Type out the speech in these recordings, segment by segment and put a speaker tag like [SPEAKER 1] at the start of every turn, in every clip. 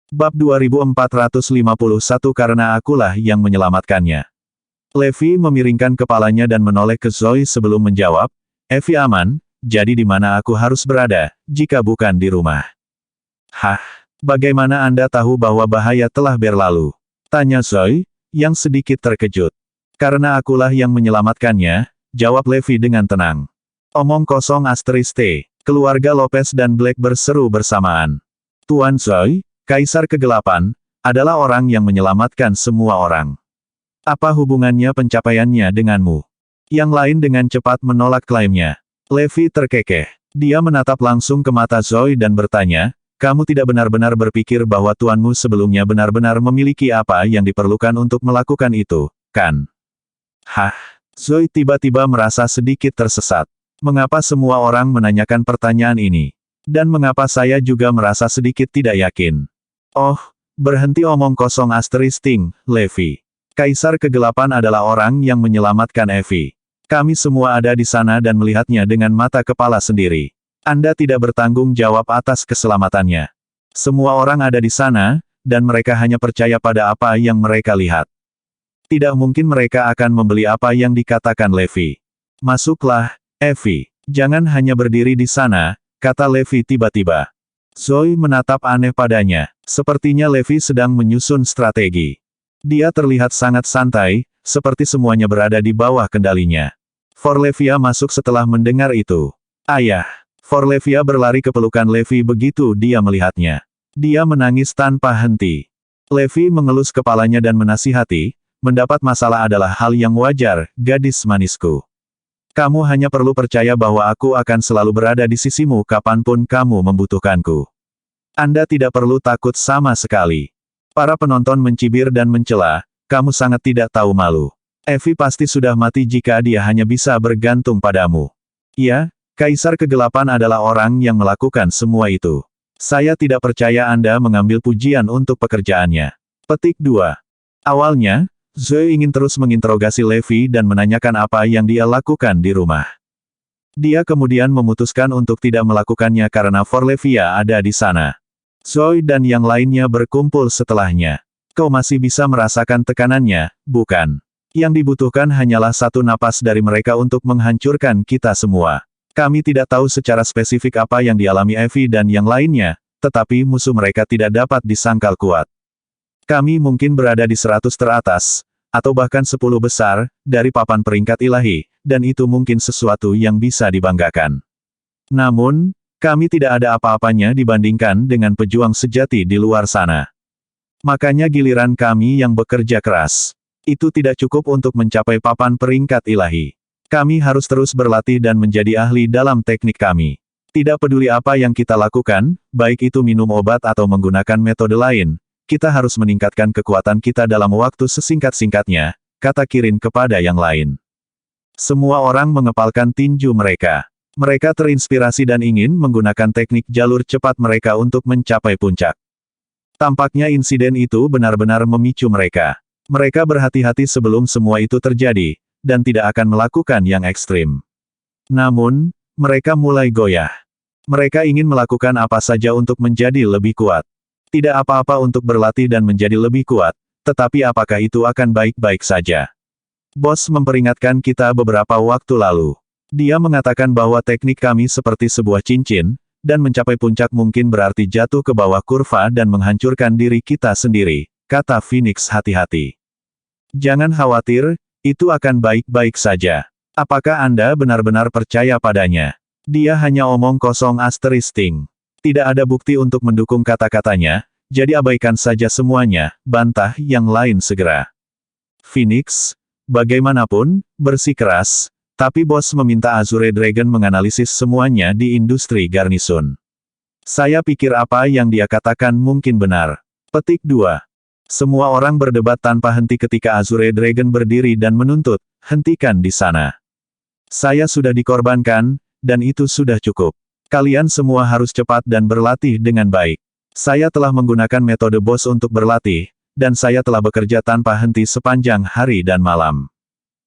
[SPEAKER 1] Bab 2451 karena akulah yang menyelamatkannya. Levi memiringkan kepalanya dan menoleh ke Zoe sebelum menjawab, Evie aman, jadi di mana aku harus berada, jika bukan di rumah? Hah? Bagaimana Anda tahu bahwa bahaya telah berlalu? Tanya Zoe, yang sedikit terkejut. Karena akulah yang menyelamatkannya, jawab Levi dengan tenang. Omong kosong *T. Keluarga Lopez dan Black berseru bersamaan. Tuan Zoe, Kaisar Kegelapan, adalah orang yang menyelamatkan semua orang. Apa hubungannya pencapaiannya denganmu? Yang lain dengan cepat menolak klaimnya. Levi terkekeh. Dia menatap langsung ke mata Zoe dan bertanya, kamu tidak benar-benar berpikir bahwa tuanmu sebelumnya benar-benar memiliki apa yang diperlukan untuk melakukan itu, kan? Hah? Zoe tiba-tiba merasa sedikit tersesat. Mengapa semua orang menanyakan pertanyaan ini? Dan mengapa saya juga merasa sedikit tidak yakin? Oh, berhenti omong kosong *, Levi. Kaisar Kegelapan adalah orang yang menyelamatkan Evie. Kami semua ada di sana dan melihatnya dengan mata kepala sendiri. Anda tidak bertanggung jawab atas keselamatannya. Semua orang ada di sana, dan mereka hanya percaya pada apa yang mereka lihat. Tidak mungkin mereka akan membeli apa yang dikatakan Levi. Masuklah, Evie. Jangan hanya berdiri di sana, kata Levi tiba-tiba. Zoe menatap aneh padanya. Sepertinya Levi sedang menyusun strategi. Dia terlihat sangat santai, seperti semuanya berada di bawah kendalinya. Forlevia masuk setelah mendengar itu. Ayah. Forlevia berlari ke pelukan Levi begitu dia melihatnya. Dia menangis tanpa henti. Levi mengelus kepalanya dan menasihati, mendapat masalah adalah hal yang wajar, gadis manisku. Kamu hanya perlu percaya bahwa aku akan selalu berada di sisimu kapanpun kamu membutuhkanku. Anda tidak perlu takut sama sekali. Para penonton mencibir dan mencela, kamu sangat tidak tahu malu. Evie pasti sudah mati jika dia hanya bisa bergantung padamu. Ya, Kaisar Kegelapan adalah orang yang melakukan semua itu. Saya tidak percaya Anda mengambil pujian untuk pekerjaannya. Petik 2. Awalnya, Zoe ingin terus menginterogasi Levi dan menanyakan apa yang dia lakukan di rumah. Dia kemudian memutuskan untuk tidak melakukannya karena Forlevia ada di sana. Zoe dan yang lainnya berkumpul setelahnya. Kau masih bisa merasakan tekanannya, bukan? Yang dibutuhkan hanyalah satu napas dari mereka untuk menghancurkan kita semua. Kami tidak tahu secara spesifik apa yang dialami Evie dan yang lainnya, tetapi musuh mereka tidak dapat disangkal kuat. Kami mungkin berada di 100 teratas, atau bahkan 10 besar, dari papan peringkat ilahi, dan itu mungkin sesuatu yang bisa dibanggakan. Namun, kami tidak ada apa-apanya dibandingkan dengan pejuang sejati di luar sana. Makanya giliran kami yang bekerja keras. Itu tidak cukup untuk mencapai papan peringkat ilahi. Kami harus terus berlatih dan menjadi ahli dalam teknik kami. Tidak peduli apa yang kita lakukan, baik itu minum obat atau menggunakan metode lain, kita harus meningkatkan kekuatan kita dalam waktu sesingkat-singkatnya, kata Kirin kepada yang lain. Semua orang mengepalkan tinju mereka. Mereka terinspirasi dan ingin menggunakan teknik jalur cepat mereka untuk mencapai puncak. Tampaknya insiden itu benar-benar memicu mereka. Mereka berhati-hati sebelum semua itu terjadi, dan tidak akan melakukan yang ekstrim. Namun, mereka mulai goyah. Mereka ingin melakukan apa saja untuk menjadi lebih kuat. Tidak apa-apa untuk berlatih dan menjadi lebih kuat, tetapi apakah itu akan baik-baik saja? Bos memperingatkan kita beberapa waktu lalu. Dia mengatakan bahwa teknik kami seperti sebuah cincin, dan mencapai puncak mungkin berarti jatuh ke bawah kurva dan menghancurkan diri kita sendiri, kata Phoenix hati-hati. Jangan khawatir, itu akan baik-baik saja. Apakah Anda benar-benar percaya padanya? Dia hanya omong kosong *. Tidak ada bukti untuk mendukung kata-katanya, jadi abaikan saja semuanya, bantah yang lain segera. Phoenix, bagaimanapun, bersikeras. Tapi bos meminta Azure Dragon menganalisis semuanya di industri garnisun. Saya pikir apa yang dia katakan mungkin benar. Petik 2. Semua orang berdebat tanpa henti ketika Azure Dragon berdiri dan menuntut, hentikan di sana. Saya sudah dikorbankan, dan itu sudah cukup. Kalian semua harus cepat dan berlatih dengan baik. Saya telah menggunakan metode bos untuk berlatih, dan saya telah bekerja tanpa henti sepanjang hari dan malam.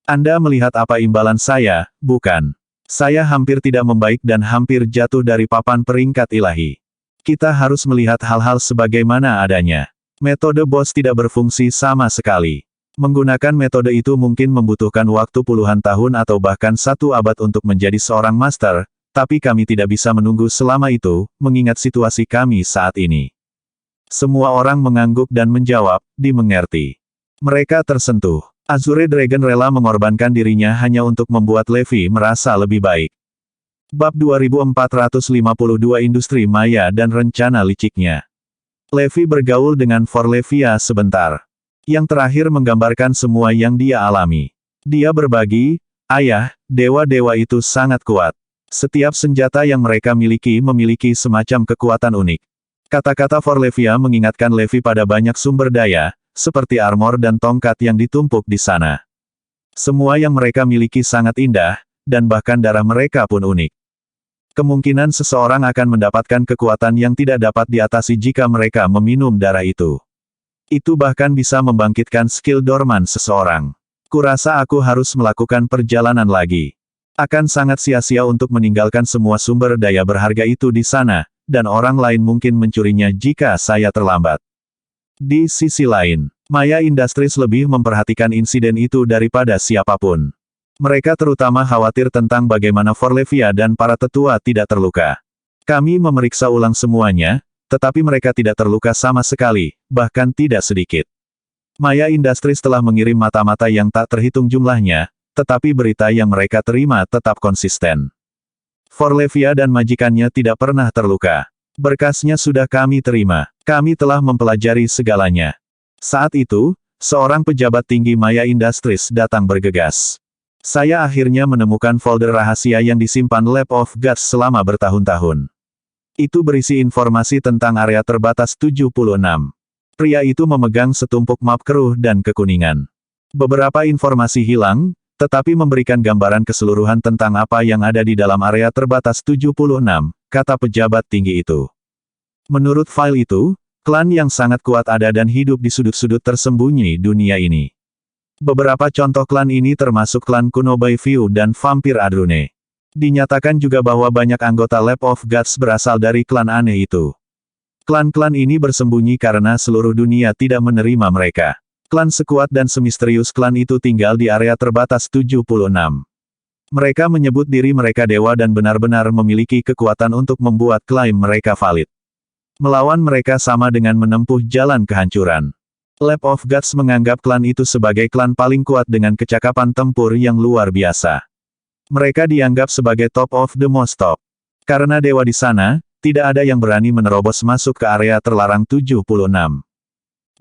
[SPEAKER 1] Anda melihat apa imbalan saya, bukan? Saya hampir tidak membaik dan hampir jatuh dari papan peringkat ilahi. Kita harus melihat hal-hal sebagaimana adanya. Metode BOSS tidak berfungsi sama sekali. Menggunakan metode itu mungkin membutuhkan waktu puluhan tahun atau bahkan 1 abad untuk menjadi seorang master, tapi kami tidak bisa menunggu selama itu, mengingat situasi kami saat ini. Semua orang mengangguk dan menjawab, dimengerti. Mereka tersentuh. Azure Dragon rela mengorbankan dirinya hanya untuk membuat Levi merasa lebih baik. Bab 2452 Industri Maya dan Rencana Liciknya. Levi bergaul dengan Forlevia sebentar. Yang terakhir menggambarkan semua yang dia alami. Dia berbagi, ayah, dewa-dewa itu sangat kuat. Setiap senjata yang mereka miliki memiliki semacam kekuatan unik. Kata-kata Forlevia mengingatkan Levi pada banyak sumber daya, seperti armor dan tongkat yang ditumpuk di sana. Semua yang mereka miliki sangat indah, dan bahkan darah mereka pun unik. Kemungkinan seseorang akan mendapatkan kekuatan yang tidak dapat diatasi jika mereka meminum darah itu. Itu bahkan bisa membangkitkan skill dorman seseorang. Kurasa aku harus melakukan perjalanan lagi. Akan sangat sia-sia untuk meninggalkan semua sumber daya berharga itu di sana, dan orang lain mungkin mencurinya jika saya terlambat. Di sisi lain, Maya Industries lebih memperhatikan insiden itu daripada siapapun. Mereka terutama khawatir tentang bagaimana Forlevia dan para tetua tidak terluka. Kami memeriksa ulang semuanya, tetapi mereka tidak terluka sama sekali, bahkan tidak sedikit. Maya Industries telah mengirim mata-mata yang tak terhitung jumlahnya, tetapi berita yang mereka terima tetap konsisten. Forlevia dan majikannya tidak pernah terluka. Berkasnya sudah kami terima. Kami telah mempelajari segalanya. Saat itu, seorang pejabat tinggi Maya Industries datang bergegas. Saya akhirnya menemukan folder rahasia yang disimpan Lab of Gods selama bertahun-tahun. Itu berisi informasi tentang area terbatas 76. Pria itu memegang setumpuk map keruh dan kekuningan. Beberapa informasi hilang, tetapi memberikan gambaran keseluruhan tentang apa yang ada di dalam area terbatas 76, kata pejabat tinggi itu. Menurut file itu, klan yang sangat kuat ada dan hidup di sudut-sudut tersembunyi dunia ini. Beberapa contoh klan ini termasuk klan kuno Bayview dan Vampir Adrune. Dinyatakan juga bahwa banyak anggota Lab of Gods berasal dari klan aneh itu. Klan-klan ini bersembunyi karena seluruh dunia tidak menerima mereka. Klan sekuat dan semisterius klan itu tinggal di area terbatas 76. Mereka menyebut diri mereka dewa dan benar-benar memiliki kekuatan untuk membuat klaim mereka valid. Melawan mereka sama dengan menempuh jalan kehancuran. Lab of Gods menganggap klan itu sebagai klan paling kuat dengan kecakapan tempur yang luar biasa. Mereka dianggap sebagai top of the most top. Karena dewa di sana, tidak ada yang berani menerobos masuk ke area terlarang 76.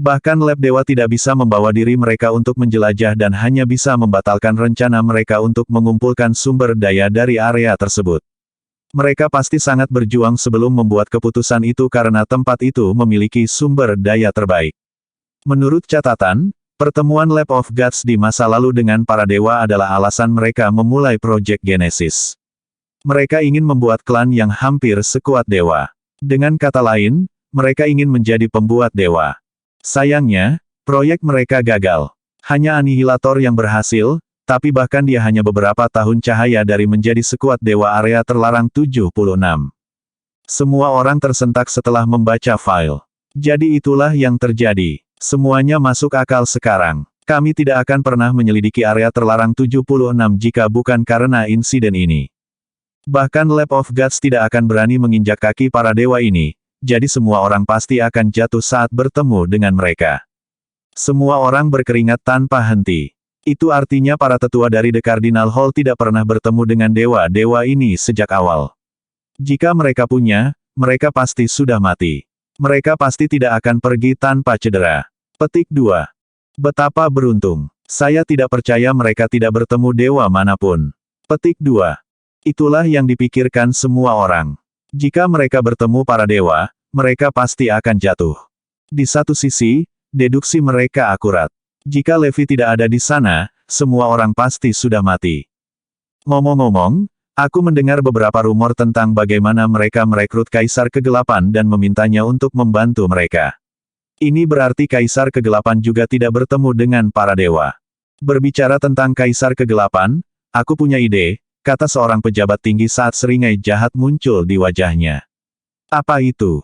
[SPEAKER 1] Bahkan Lab Dewa tidak bisa membawa diri mereka untuk menjelajah dan hanya bisa membatalkan rencana mereka untuk mengumpulkan sumber daya dari area tersebut. Mereka pasti sangat berjuang sebelum membuat keputusan itu karena tempat itu memiliki sumber daya terbaik. Menurut catatan, pertemuan Lab of Gods di masa lalu dengan para dewa adalah alasan mereka memulai Project Genesis. Mereka ingin membuat klan yang hampir sekuat dewa. Dengan kata lain, mereka ingin menjadi pembuat dewa. Sayangnya, proyek mereka gagal. Hanya Anihilator yang berhasil, tapi bahkan dia hanya beberapa tahun cahaya dari menjadi sekuat dewa area terlarang 76. Semua orang tersentak setelah membaca file. Jadi itulah yang terjadi. Semuanya masuk akal sekarang. Kami tidak akan pernah menyelidiki area terlarang 76 jika bukan karena insiden ini. Bahkan Lab of Gods tidak akan berani menginjak kaki para dewa ini, jadi semua orang pasti akan jatuh saat bertemu dengan mereka. Semua orang berkeringat tanpa henti. Itu artinya para tetua dari The Cardinal Hall tidak pernah bertemu dengan dewa-dewa ini sejak awal. Jika mereka punya, mereka pasti sudah mati. Mereka pasti tidak akan pergi tanpa cedera. Petik 2. Betapa beruntung. Saya tidak percaya mereka tidak bertemu dewa manapun. Petik 2. Itulah yang dipikirkan semua orang. Jika mereka bertemu para dewa, mereka pasti akan jatuh. Di satu sisi, deduksi mereka akurat. Jika Levi tidak ada di sana, semua orang pasti sudah mati. Ngomong-ngomong, aku mendengar beberapa rumor tentang bagaimana mereka merekrut Kaisar Kegelapan dan memintanya untuk membantu mereka. Ini berarti Kaisar Kegelapan juga tidak bertemu dengan para dewa. Berbicara tentang Kaisar Kegelapan, aku punya ide, kata seorang pejabat tinggi saat seringai jahat muncul di wajahnya. Apa itu?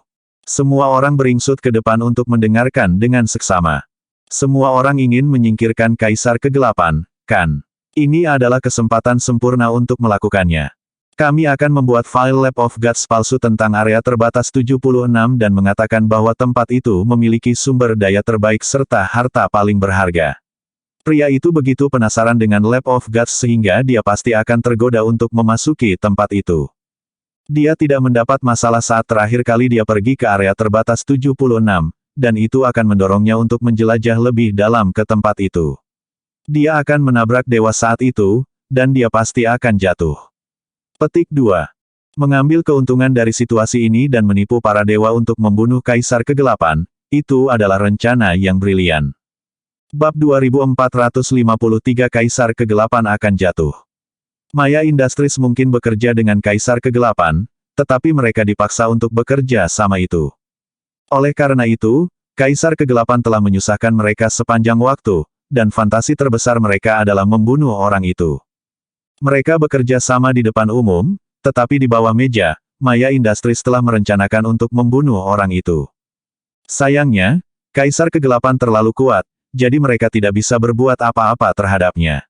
[SPEAKER 1] Semua orang beringsut ke depan untuk mendengarkan dengan seksama. Semua orang ingin menyingkirkan Kaisar Kegelapan, kan? Ini adalah kesempatan sempurna untuk melakukannya. Kami akan membuat file Lab of Gods palsu tentang area terbatas 76 dan mengatakan bahwa tempat itu memiliki sumber daya terbaik serta harta paling berharga. Pria itu begitu penasaran dengan Lab of Gods sehingga dia pasti akan tergoda untuk memasuki tempat itu. Dia tidak mendapat masalah saat terakhir kali dia pergi ke area terbatas 76, dan itu akan mendorongnya untuk menjelajah lebih dalam ke tempat itu. Dia akan menabrak dewa saat itu, dan dia pasti akan jatuh. Petik 2. Mengambil keuntungan dari situasi ini dan menipu para dewa untuk membunuh Kaisar Kegelapan, itu adalah rencana yang brilian. Bab 2453 Kaisar Kegelapan akan jatuh. Maya Industries mungkin bekerja dengan Kaisar Kegelapan, tetapi mereka dipaksa untuk bekerja sama itu. Oleh karena itu, Kaisar Kegelapan telah menyusahkan mereka sepanjang waktu, dan fantasi terbesar mereka adalah membunuh orang itu. Mereka bekerja sama di depan umum, tetapi di bawah meja, Maya Industries telah merencanakan untuk membunuh orang itu. Sayangnya, Kaisar Kegelapan terlalu kuat, jadi mereka tidak bisa berbuat apa-apa terhadapnya.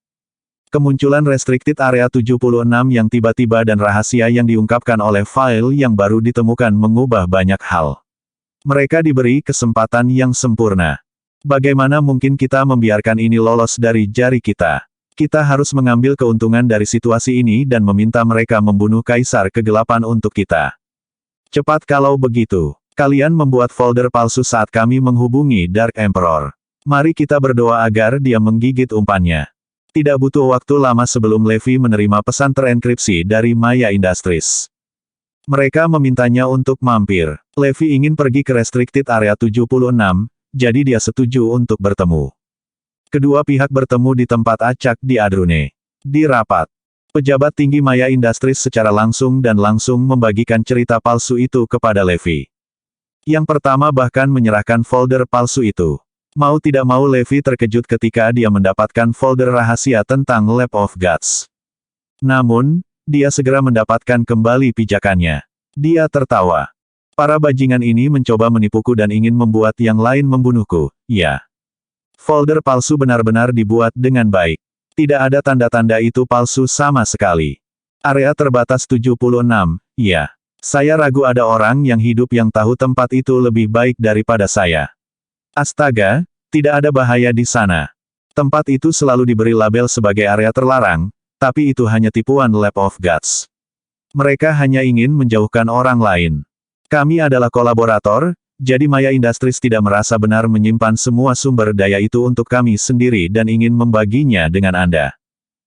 [SPEAKER 1] Kemunculan Restricted Area 76 yang tiba-tiba dan rahasia yang diungkapkan oleh file yang baru ditemukan mengubah banyak hal. Mereka diberi kesempatan yang sempurna. Bagaimana mungkin kita membiarkan ini lolos dari jari kita? Kita harus mengambil keuntungan dari situasi ini dan meminta mereka membunuh Kaisar Kegelapan untuk kita. Cepat kalau begitu. Kalian membuat folder palsu saat kami menghubungi Dark Emperor. Mari kita berdoa agar dia menggigit umpannya. Tidak butuh waktu lama sebelum Levi menerima pesan terenkripsi dari Maya Industries. Mereka memintanya untuk mampir. Levi ingin pergi ke Restricted Area 76, jadi dia setuju untuk bertemu. Kedua pihak bertemu di tempat acak di Adrune. Di rapat, pejabat tinggi Maya Industries secara langsung dan langsung membagikan cerita palsu itu kepada Levi. Yang pertama bahkan menyerahkan folder palsu itu. Mau tidak mau Levi terkejut ketika dia mendapatkan folder rahasia tentang Lab of Gods. Namun, dia segera mendapatkan kembali pijakannya. Dia tertawa. Para bajingan ini mencoba menipuku dan ingin membuat yang lain membunuhku, ya. Folder palsu benar-benar dibuat dengan baik. Tidak ada tanda-tanda itu palsu sama sekali. Area terbatas 76, ya. Saya ragu ada orang yang hidup yang tahu tempat itu lebih baik daripada saya. Astaga, tidak ada bahaya di sana. Tempat itu selalu diberi label sebagai area terlarang, tapi itu hanya tipuan Lab of Gods. Mereka hanya ingin menjauhkan orang lain. Kami adalah kolaborator, jadi Maya Industries tidak merasa benar menyimpan semua sumber daya itu untuk kami sendiri dan ingin membaginya dengan Anda.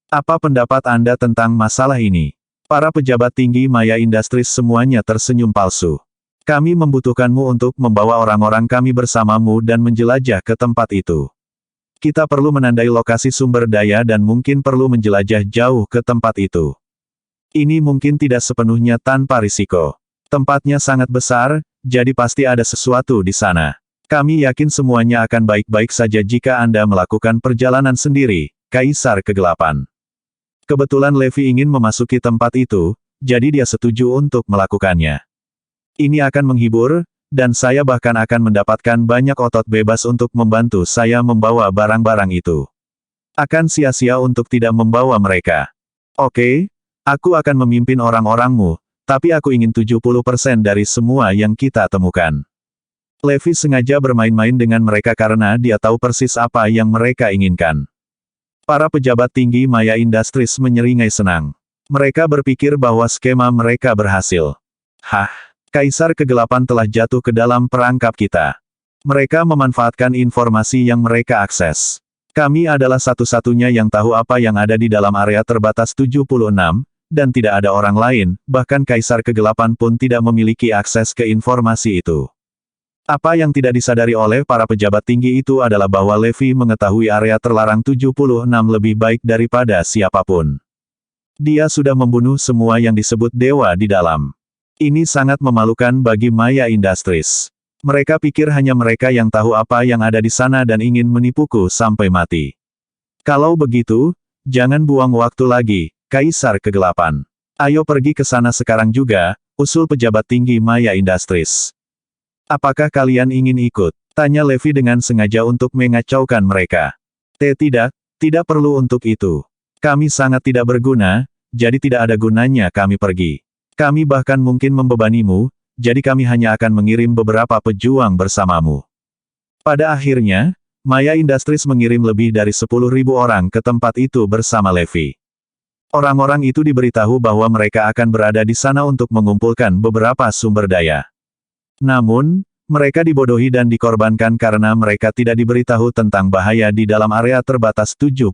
[SPEAKER 1] Apa pendapat Anda tentang masalah ini? Para pejabat tinggi Maya Industries semuanya tersenyum palsu. Kami membutuhkanmu untuk membawa orang-orang kami bersamamu dan menjelajah ke tempat itu. Kita perlu menandai lokasi sumber daya dan mungkin perlu menjelajah jauh ke tempat itu. Ini mungkin tidak sepenuhnya tanpa risiko. Tempatnya sangat besar, jadi pasti ada sesuatu di sana. Kami yakin semuanya akan baik-baik saja jika Anda melakukan perjalanan sendiri, Kaisar Kegelapan. Kebetulan Levi ingin memasuki tempat itu, jadi dia setuju untuk melakukannya. Ini akan menghibur, dan saya bahkan akan mendapatkan banyak otot bebas untuk membantu saya membawa barang-barang itu. Akan sia-sia untuk tidak membawa mereka. Oke, aku akan memimpin orang-orangmu, tapi aku ingin 70% dari semua yang kita temukan. Levi sengaja bermain-main dengan mereka karena dia tahu persis apa yang mereka inginkan. Para pejabat tinggi Maya Industries menyeringai senang. Mereka berpikir bahwa skema mereka berhasil. Hah? Kaisar Kegelapan telah jatuh ke dalam perangkap kita. Mereka memanfaatkan informasi yang mereka akses. Kami adalah satu-satunya yang tahu apa yang ada di dalam area terbatas 76, dan tidak ada orang lain, bahkan Kaisar Kegelapan pun tidak memiliki akses ke informasi itu. Apa yang tidak disadari oleh para pejabat tinggi itu adalah bahwa Levi mengetahui area terlarang 76 lebih baik daripada siapapun. Dia sudah membunuh semua yang disebut dewa di dalam. Ini sangat memalukan bagi Maya Industries. Mereka pikir hanya mereka yang tahu apa yang ada di sana dan ingin menipuku sampai mati. Kalau begitu, jangan buang waktu lagi, Kaisar Kegelapan. Ayo pergi ke sana sekarang juga, usul pejabat tinggi Maya Industries. Apakah kalian ingin ikut? Tanya Levi dengan sengaja untuk mengacaukan mereka. Tidak perlu untuk itu. Kami sangat tidak berguna, jadi tidak ada gunanya kami pergi. Kami bahkan mungkin membebanimu, jadi kami hanya akan mengirim beberapa pejuang bersamamu. Pada akhirnya, Maya Industries mengirim lebih dari 10.000 orang ke tempat itu bersama Levi. Orang-orang itu diberitahu bahwa mereka akan berada di sana untuk mengumpulkan beberapa sumber daya. Namun, mereka dibodohi dan dikorbankan karena mereka tidak diberitahu tentang bahaya di dalam area terbatas 76.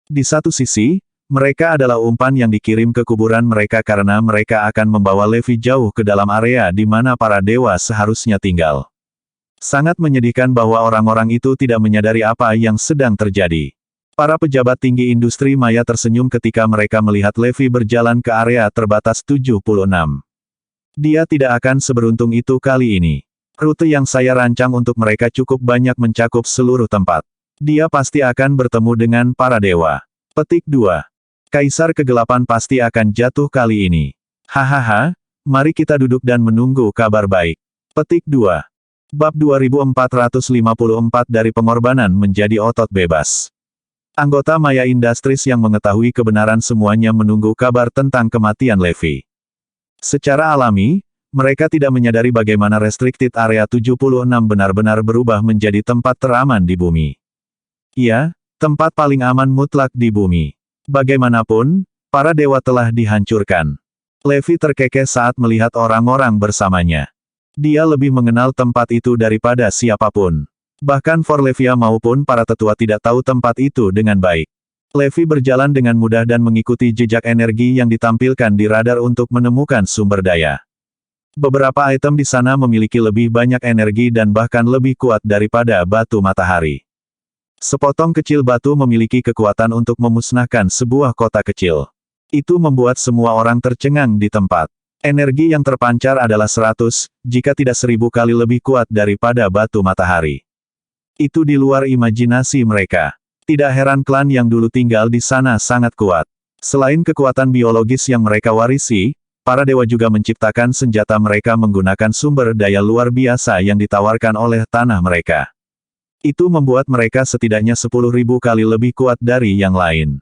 [SPEAKER 1] Di satu sisi, mereka adalah umpan yang dikirim ke kuburan mereka karena mereka akan membawa Levi jauh ke dalam area di mana para dewa seharusnya tinggal. Sangat menyedihkan bahwa orang-orang itu tidak menyadari apa yang sedang terjadi. Para pejabat tinggi industri Maya tersenyum ketika mereka melihat Levi berjalan ke area terbatas 76. Dia tidak akan seberuntung itu kali ini. Rute yang saya rancang untuk mereka cukup banyak mencakup seluruh tempat. Dia pasti akan bertemu dengan para dewa. Petik 2. Kaisar Kegelapan pasti akan jatuh kali ini. Hahaha, mari kita duduk dan menunggu kabar baik. Petik 2. Bab 2454 dari pengorbanan menjadi otot bebas. Anggota Maya Industries yang mengetahui kebenaran semuanya menunggu kabar tentang kematian Levi. Secara alami, mereka tidak menyadari bagaimana restricted area 76 benar-benar berubah menjadi tempat teraman di bumi. Ya, tempat paling aman mutlak di bumi. Bagaimanapun, para dewa telah dihancurkan. Levi terkekeh saat melihat orang-orang bersamanya. Dia lebih mengenal tempat itu daripada siapapun. Bahkan Forlevia maupun para tetua tidak tahu tempat itu dengan baik. Levi berjalan dengan mudah dan mengikuti jejak energi yang ditampilkan di radar untuk menemukan sumber daya. Beberapa item di sana memiliki lebih banyak energi dan bahkan lebih kuat daripada batu matahari. Sepotong kecil batu memiliki kekuatan untuk memusnahkan sebuah kota kecil. Itu membuat semua orang tercengang di tempat. Energi yang terpancar adalah 100, jika tidak 1000 kali lebih kuat daripada batu matahari. Itu di luar imajinasi mereka. Tidak heran klan yang dulu tinggal di sana sangat kuat. Selain kekuatan biologis yang mereka warisi, para dewa juga menciptakan senjata mereka menggunakan sumber daya luar biasa yang ditawarkan oleh tanah mereka. Itu membuat mereka setidaknya 10.000 kali lebih kuat dari yang lain.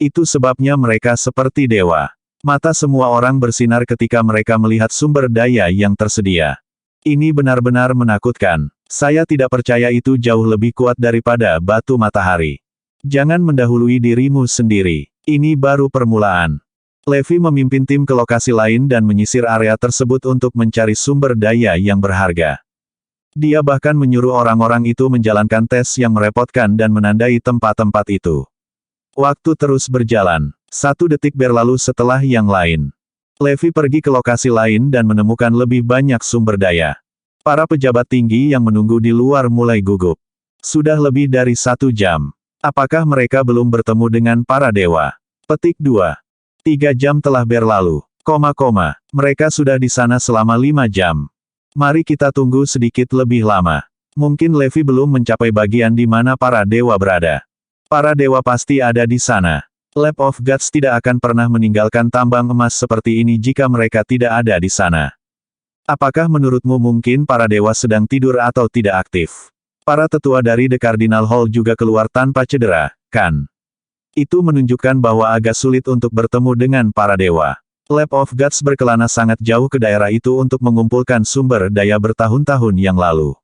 [SPEAKER 1] Itu sebabnya mereka seperti dewa. Mata semua orang bersinar ketika mereka melihat sumber daya yang tersedia. Ini benar-benar menakutkan. Saya tidak percaya itu jauh lebih kuat daripada batu matahari. Jangan mendahului dirimu sendiri. Ini baru permulaan. Levi memimpin tim ke lokasi lain dan menyisir area tersebut untuk mencari sumber daya yang berharga. Dia bahkan menyuruh orang-orang itu menjalankan tes yang merepotkan dan menandai tempat-tempat itu. Waktu terus berjalan. 1 detik berlalu setelah yang lain. Levi pergi ke lokasi lain dan menemukan lebih banyak sumber daya. Para pejabat tinggi yang menunggu di luar mulai gugup. Sudah lebih dari 1 jam. Apakah mereka belum bertemu dengan para dewa? Petik 2. 3 jam telah berlalu. Mereka sudah di sana selama 5 jam. Mari kita tunggu sedikit lebih lama. Mungkin Levi belum mencapai bagian di mana para dewa berada. Para dewa pasti ada di sana. Lab of Gods tidak akan pernah meninggalkan tambang emas seperti ini jika mereka tidak ada di sana. Apakah menurutmu mungkin para dewa sedang tidur atau tidak aktif? Para tetua dari The Cardinal Hall juga keluar tanpa cedera, kan? Itu menunjukkan bahwa agak sulit untuk bertemu dengan para dewa. Lab of Gods berkelana sangat jauh ke daerah itu untuk mengumpulkan sumber daya bertahun-tahun yang lalu.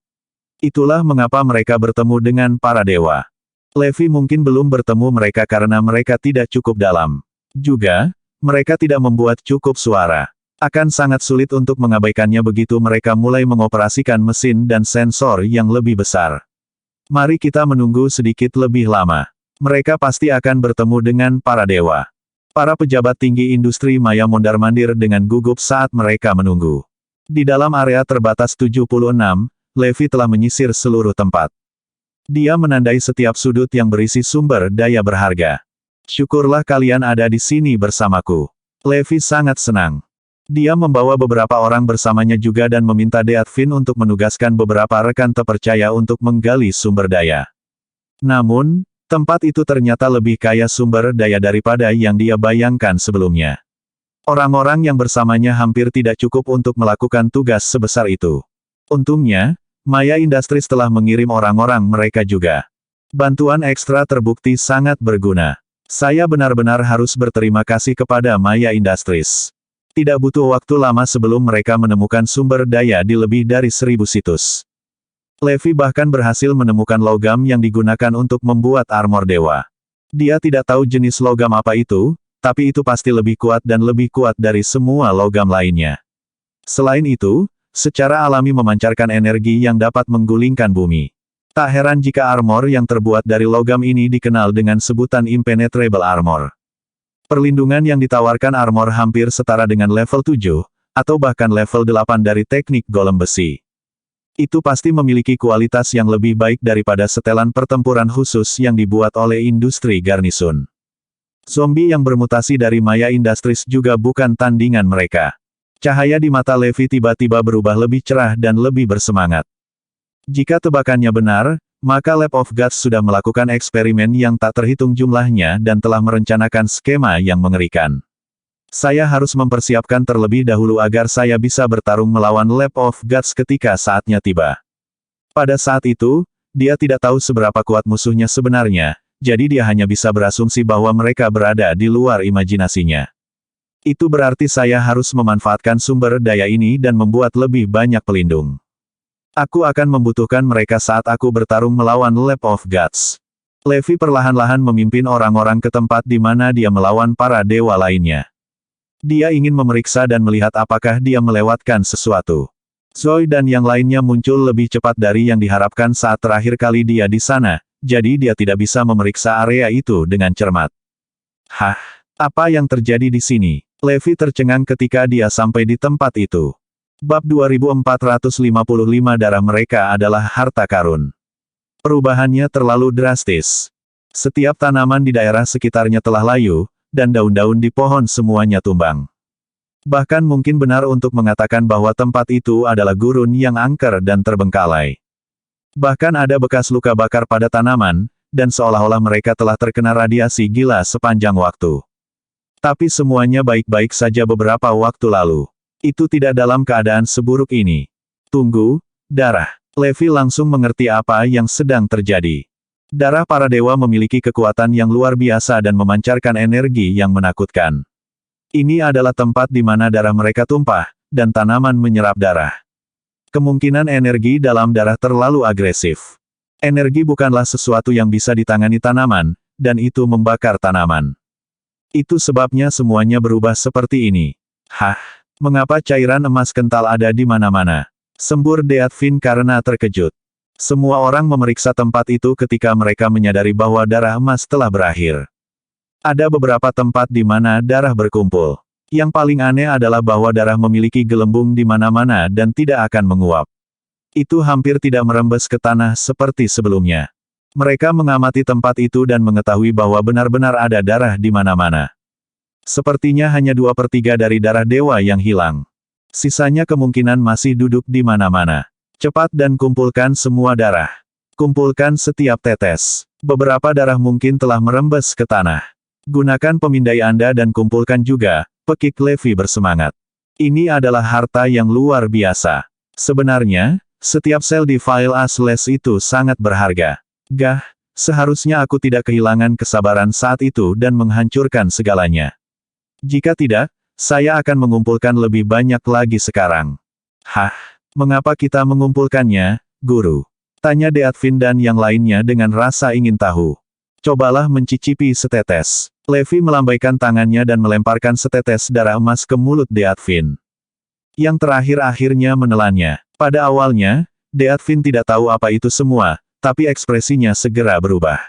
[SPEAKER 1] Itulah mengapa mereka bertemu dengan para dewa. Levi mungkin belum bertemu mereka karena mereka tidak cukup dalam. Juga, mereka tidak membuat cukup suara. Akan sangat sulit untuk mengabaikannya begitu mereka mulai mengoperasikan mesin dan sensor yang lebih besar. Mari kita menunggu sedikit lebih lama. Mereka pasti akan bertemu dengan para dewa. Para pejabat tinggi industri Maya mondar-mandir dengan gugup saat mereka menunggu. Di dalam area terbatas 76, Levi telah menyisir seluruh tempat. Dia menandai setiap sudut yang berisi sumber daya berharga. Syukurlah kalian ada di sini bersamaku. Levi sangat senang. Dia membawa beberapa orang bersamanya juga dan meminta Deathfin untuk menugaskan beberapa rekan terpercaya untuk menggali sumber daya. Namun, tempat itu ternyata lebih kaya sumber daya daripada yang dia bayangkan sebelumnya. Orang-orang yang bersamanya hampir tidak cukup untuk melakukan tugas sebesar itu. Untungnya, Maya Industries telah mengirim orang-orang mereka juga. Bantuan ekstra terbukti sangat berguna. Saya benar-benar harus berterima kasih kepada Maya Industries. Tidak butuh waktu lama sebelum mereka menemukan sumber daya di lebih dari 1000 situs. Levi bahkan berhasil menemukan logam yang digunakan untuk membuat armor dewa. Dia tidak tahu jenis logam apa itu, tapi itu pasti lebih kuat dan lebih kuat dari semua logam lainnya. Selain itu, secara alami memancarkan energi yang dapat menggulingkan bumi. Tak heran jika armor yang terbuat dari logam ini dikenal dengan sebutan impenetrable armor. Perlindungan yang ditawarkan armor hampir setara dengan level 7, atau bahkan level 8 dari teknik golem besi. Itu pasti memiliki kualitas yang lebih baik daripada setelan pertempuran khusus yang dibuat oleh industri garnisun. Zombie yang bermutasi dari Maya Industries juga bukan tandingan mereka. Cahaya di mata Levi tiba-tiba berubah lebih cerah dan lebih bersemangat. Jika tebakannya benar, maka Lab of Gods sudah melakukan eksperimen yang tak terhitung jumlahnya dan telah merencanakan skema yang mengerikan. Saya harus mempersiapkan terlebih dahulu agar saya bisa bertarung melawan Lab of Gods ketika saatnya tiba. Pada saat itu, dia tidak tahu seberapa kuat musuhnya sebenarnya, jadi dia hanya bisa berasumsi bahwa mereka berada di luar imajinasinya. Itu berarti saya harus memanfaatkan sumber daya ini dan membuat lebih banyak pelindung. Aku akan membutuhkan mereka saat aku bertarung melawan Lab of Gods. Levi perlahan-lahan memimpin orang-orang ke tempat di mana dia melawan para dewa lainnya. Dia ingin memeriksa dan melihat apakah dia melewatkan sesuatu. Zoe dan yang lainnya muncul lebih cepat dari yang diharapkan saat terakhir kali dia di sana, jadi dia tidak bisa memeriksa area itu dengan cermat. Hah? Apa yang terjadi di sini? Levi tercengang ketika dia sampai di tempat itu. Bab 2455 darah mereka adalah harta karun. Perubahannya terlalu drastis. Setiap tanaman di daerah sekitarnya telah layu, dan daun-daun di pohon semuanya tumbang. Bahkan mungkin benar untuk mengatakan bahwa tempat itu adalah gurun yang angker dan terbengkalai. Bahkan ada bekas luka bakar pada tanaman, dan seolah-olah mereka telah terkena radiasi gila sepanjang waktu. Tapi semuanya baik-baik saja beberapa waktu lalu. Itu tidak dalam keadaan seburuk ini. Tunggu, darah. Levi langsung mengerti apa yang sedang terjadi. Darah para dewa memiliki kekuatan yang luar biasa dan memancarkan energi yang menakutkan. Ini adalah tempat di mana darah mereka tumpah, dan tanaman menyerap darah. Kemungkinan energi dalam darah terlalu agresif. Energi bukanlah sesuatu yang bisa ditangani tanaman, dan itu membakar tanaman. Itu sebabnya semuanya berubah seperti ini. Hah? Mengapa cairan emas kental ada di mana-mana? Sembur Deathfin karena terkejut. Semua orang memeriksa tempat itu ketika mereka menyadari bahwa darah emas telah berakhir. Ada beberapa tempat di mana darah berkumpul. Yang paling aneh adalah bahwa darah memiliki gelembung di mana-mana dan tidak akan menguap. Itu hampir tidak merembes ke tanah seperti sebelumnya. Mereka mengamati tempat itu dan mengetahui bahwa benar-benar ada darah di mana-mana. Sepertinya hanya 2/3 dari darah dewa yang hilang. Sisanya kemungkinan masih duduk di mana-mana. Cepat dan kumpulkan semua darah. Kumpulkan setiap tetes. Beberapa darah mungkin telah merembes ke tanah. Gunakan pemindai Anda dan kumpulkan juga, pekik Levi bersemangat. Ini adalah harta yang luar biasa. Sebenarnya, setiap sel di file Asles itu sangat berharga. Gah, seharusnya aku tidak kehilangan kesabaran saat itu dan menghancurkan segalanya. Jika tidak, saya akan mengumpulkan lebih banyak lagi sekarang. Hah? Mengapa kita mengumpulkannya, Guru? Tanya Deathfin dan yang lainnya dengan rasa ingin tahu. Cobalah mencicipi setetes. Levi melambaikan tangannya dan melemparkan setetes darah emas ke mulut Deathfin. Yang terakhir akhirnya menelannya. Pada awalnya, Deathfin tidak tahu apa itu semua, tapi ekspresinya segera berubah.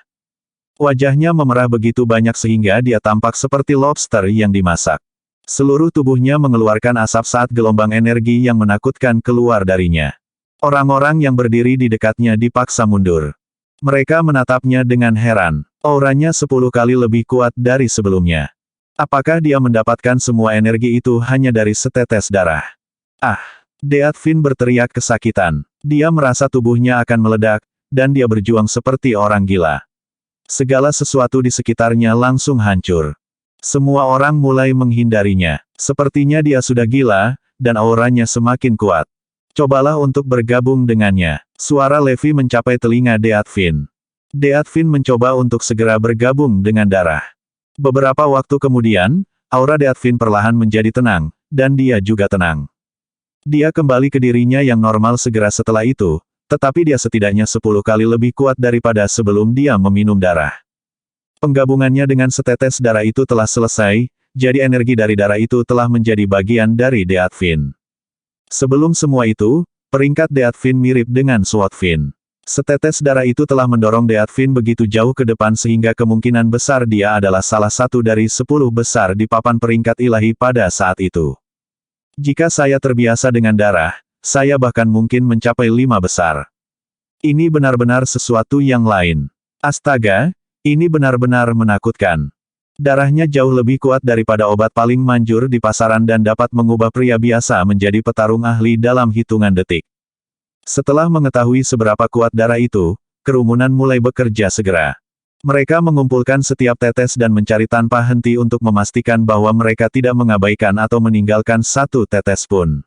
[SPEAKER 1] Wajahnya memerah begitu banyak sehingga dia tampak seperti lobster yang dimasak. Seluruh tubuhnya mengeluarkan asap saat gelombang energi yang menakutkan keluar darinya. Orang-orang yang berdiri di dekatnya dipaksa mundur. Mereka menatapnya dengan heran. Auranya 10 kali lebih kuat dari sebelumnya. Apakah dia mendapatkan semua energi itu hanya dari setetes darah? Ah! Deathfin berteriak kesakitan. Dia merasa tubuhnya akan meledak, dan dia berjuang seperti orang gila. Segala sesuatu di sekitarnya langsung hancur. Semua orang mulai menghindarinya. Sepertinya dia sudah gila, dan auranya semakin kuat. Cobalah untuk bergabung dengannya. Suara Levi mencapai telinga Deathfin. Deathfin mencoba untuk segera bergabung dengan darah. Beberapa waktu kemudian, aura Deathfin perlahan menjadi tenang, dan dia juga tenang. Dia kembali ke dirinya yang normal segera setelah itu, tetapi dia setidaknya 10 kali lebih kuat daripada sebelum dia meminum darah. Penggabungannya dengan setetes darah itu telah selesai, jadi energi dari darah itu telah menjadi bagian dari Deathfin. Sebelum semua itu, peringkat Deathfin mirip dengan Swordfin. Setetes darah itu telah mendorong Deathfin begitu jauh ke depan sehingga kemungkinan besar dia adalah salah satu dari 10 besar di papan peringkat ilahi pada saat itu. Jika saya terbiasa dengan darah, saya bahkan mungkin mencapai 5 besar. Ini benar-benar sesuatu yang lain. Astaga, ini benar-benar menakutkan. Darahnya jauh lebih kuat daripada obat paling manjur di pasaran dan dapat mengubah pria biasa menjadi petarung ahli dalam hitungan detik. Setelah mengetahui seberapa kuat darah itu, kerumunan mulai bekerja segera. Mereka mengumpulkan setiap tetes dan mencari tanpa henti untuk memastikan bahwa mereka tidak mengabaikan atau meninggalkan satu tetes pun.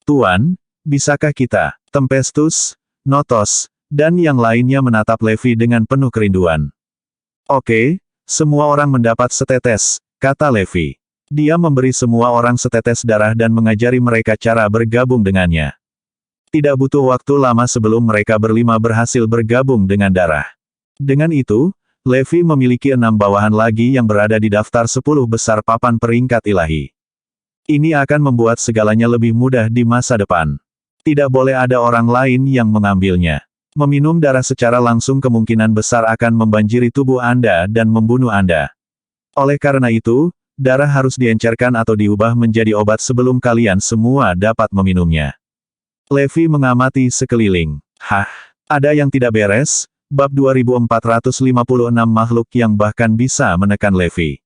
[SPEAKER 1] Tuan, bisakah kita? Tempestus, Notos, dan yang lainnya menatap Levi dengan penuh kerinduan. Oke, semua orang mendapat setetes, kata Levi. Dia memberi semua orang setetes darah dan mengajari mereka cara bergabung dengannya. Tidak butuh waktu lama sebelum mereka berlima berhasil bergabung dengan darah. Dengan itu, Levi memiliki 6 bawahan lagi yang berada di daftar 10 besar papan peringkat ilahi. Ini akan membuat segalanya lebih mudah di masa depan. Tidak boleh ada orang lain yang mengambilnya. Meminum darah secara langsung kemungkinan besar akan membanjiri tubuh Anda dan membunuh Anda. Oleh karena itu, darah harus diencerkan atau diubah menjadi obat sebelum kalian semua dapat meminumnya. Levi mengamati sekeliling. Hah, ada yang tidak beres? Bab 2456 makhluk yang bahkan bisa menekan Levi.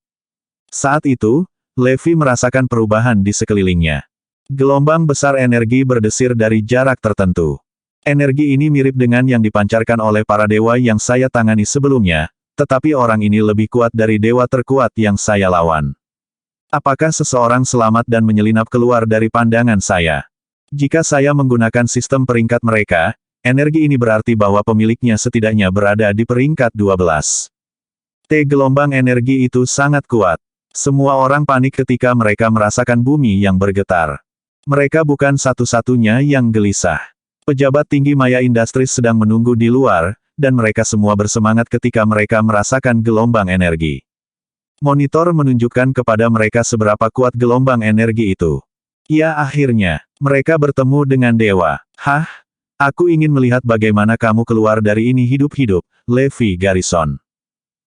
[SPEAKER 1] Saat itu, Levi merasakan perubahan di sekelilingnya. Gelombang besar energi berdesir dari jarak tertentu. Energi ini mirip dengan yang dipancarkan oleh para dewa yang saya tangani sebelumnya, tetapi orang ini lebih kuat dari dewa terkuat yang saya lawan. Apakah seseorang selamat dan menyelinap keluar dari pandangan saya? Jika saya menggunakan sistem peringkat mereka, energi ini berarti bahwa pemiliknya setidaknya berada di peringkat 12. Gelombang energi itu sangat kuat. Semua orang panik ketika mereka merasakan bumi yang bergetar. Mereka bukan satu-satunya yang gelisah. Pejabat tinggi Maya Industries sedang menunggu di luar, dan mereka semua bersemangat ketika mereka merasakan gelombang energi. Monitor menunjukkan kepada mereka seberapa kuat gelombang energi itu. Ya akhirnya, mereka bertemu dengan dewa. Hah? Aku ingin melihat bagaimana kamu keluar dari ini hidup-hidup, Levi Garrison.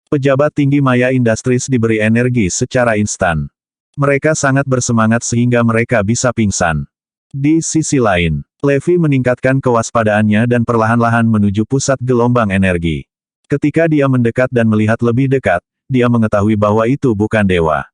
[SPEAKER 1] Pejabat tinggi Maya Industries diberi energi secara instan. Mereka sangat bersemangat sehingga mereka bisa pingsan. Di sisi lain, Levi meningkatkan kewaspadaannya dan perlahan-lahan menuju pusat gelombang energi. Ketika dia mendekat dan melihat lebih dekat, dia mengetahui bahwa itu bukan dewa.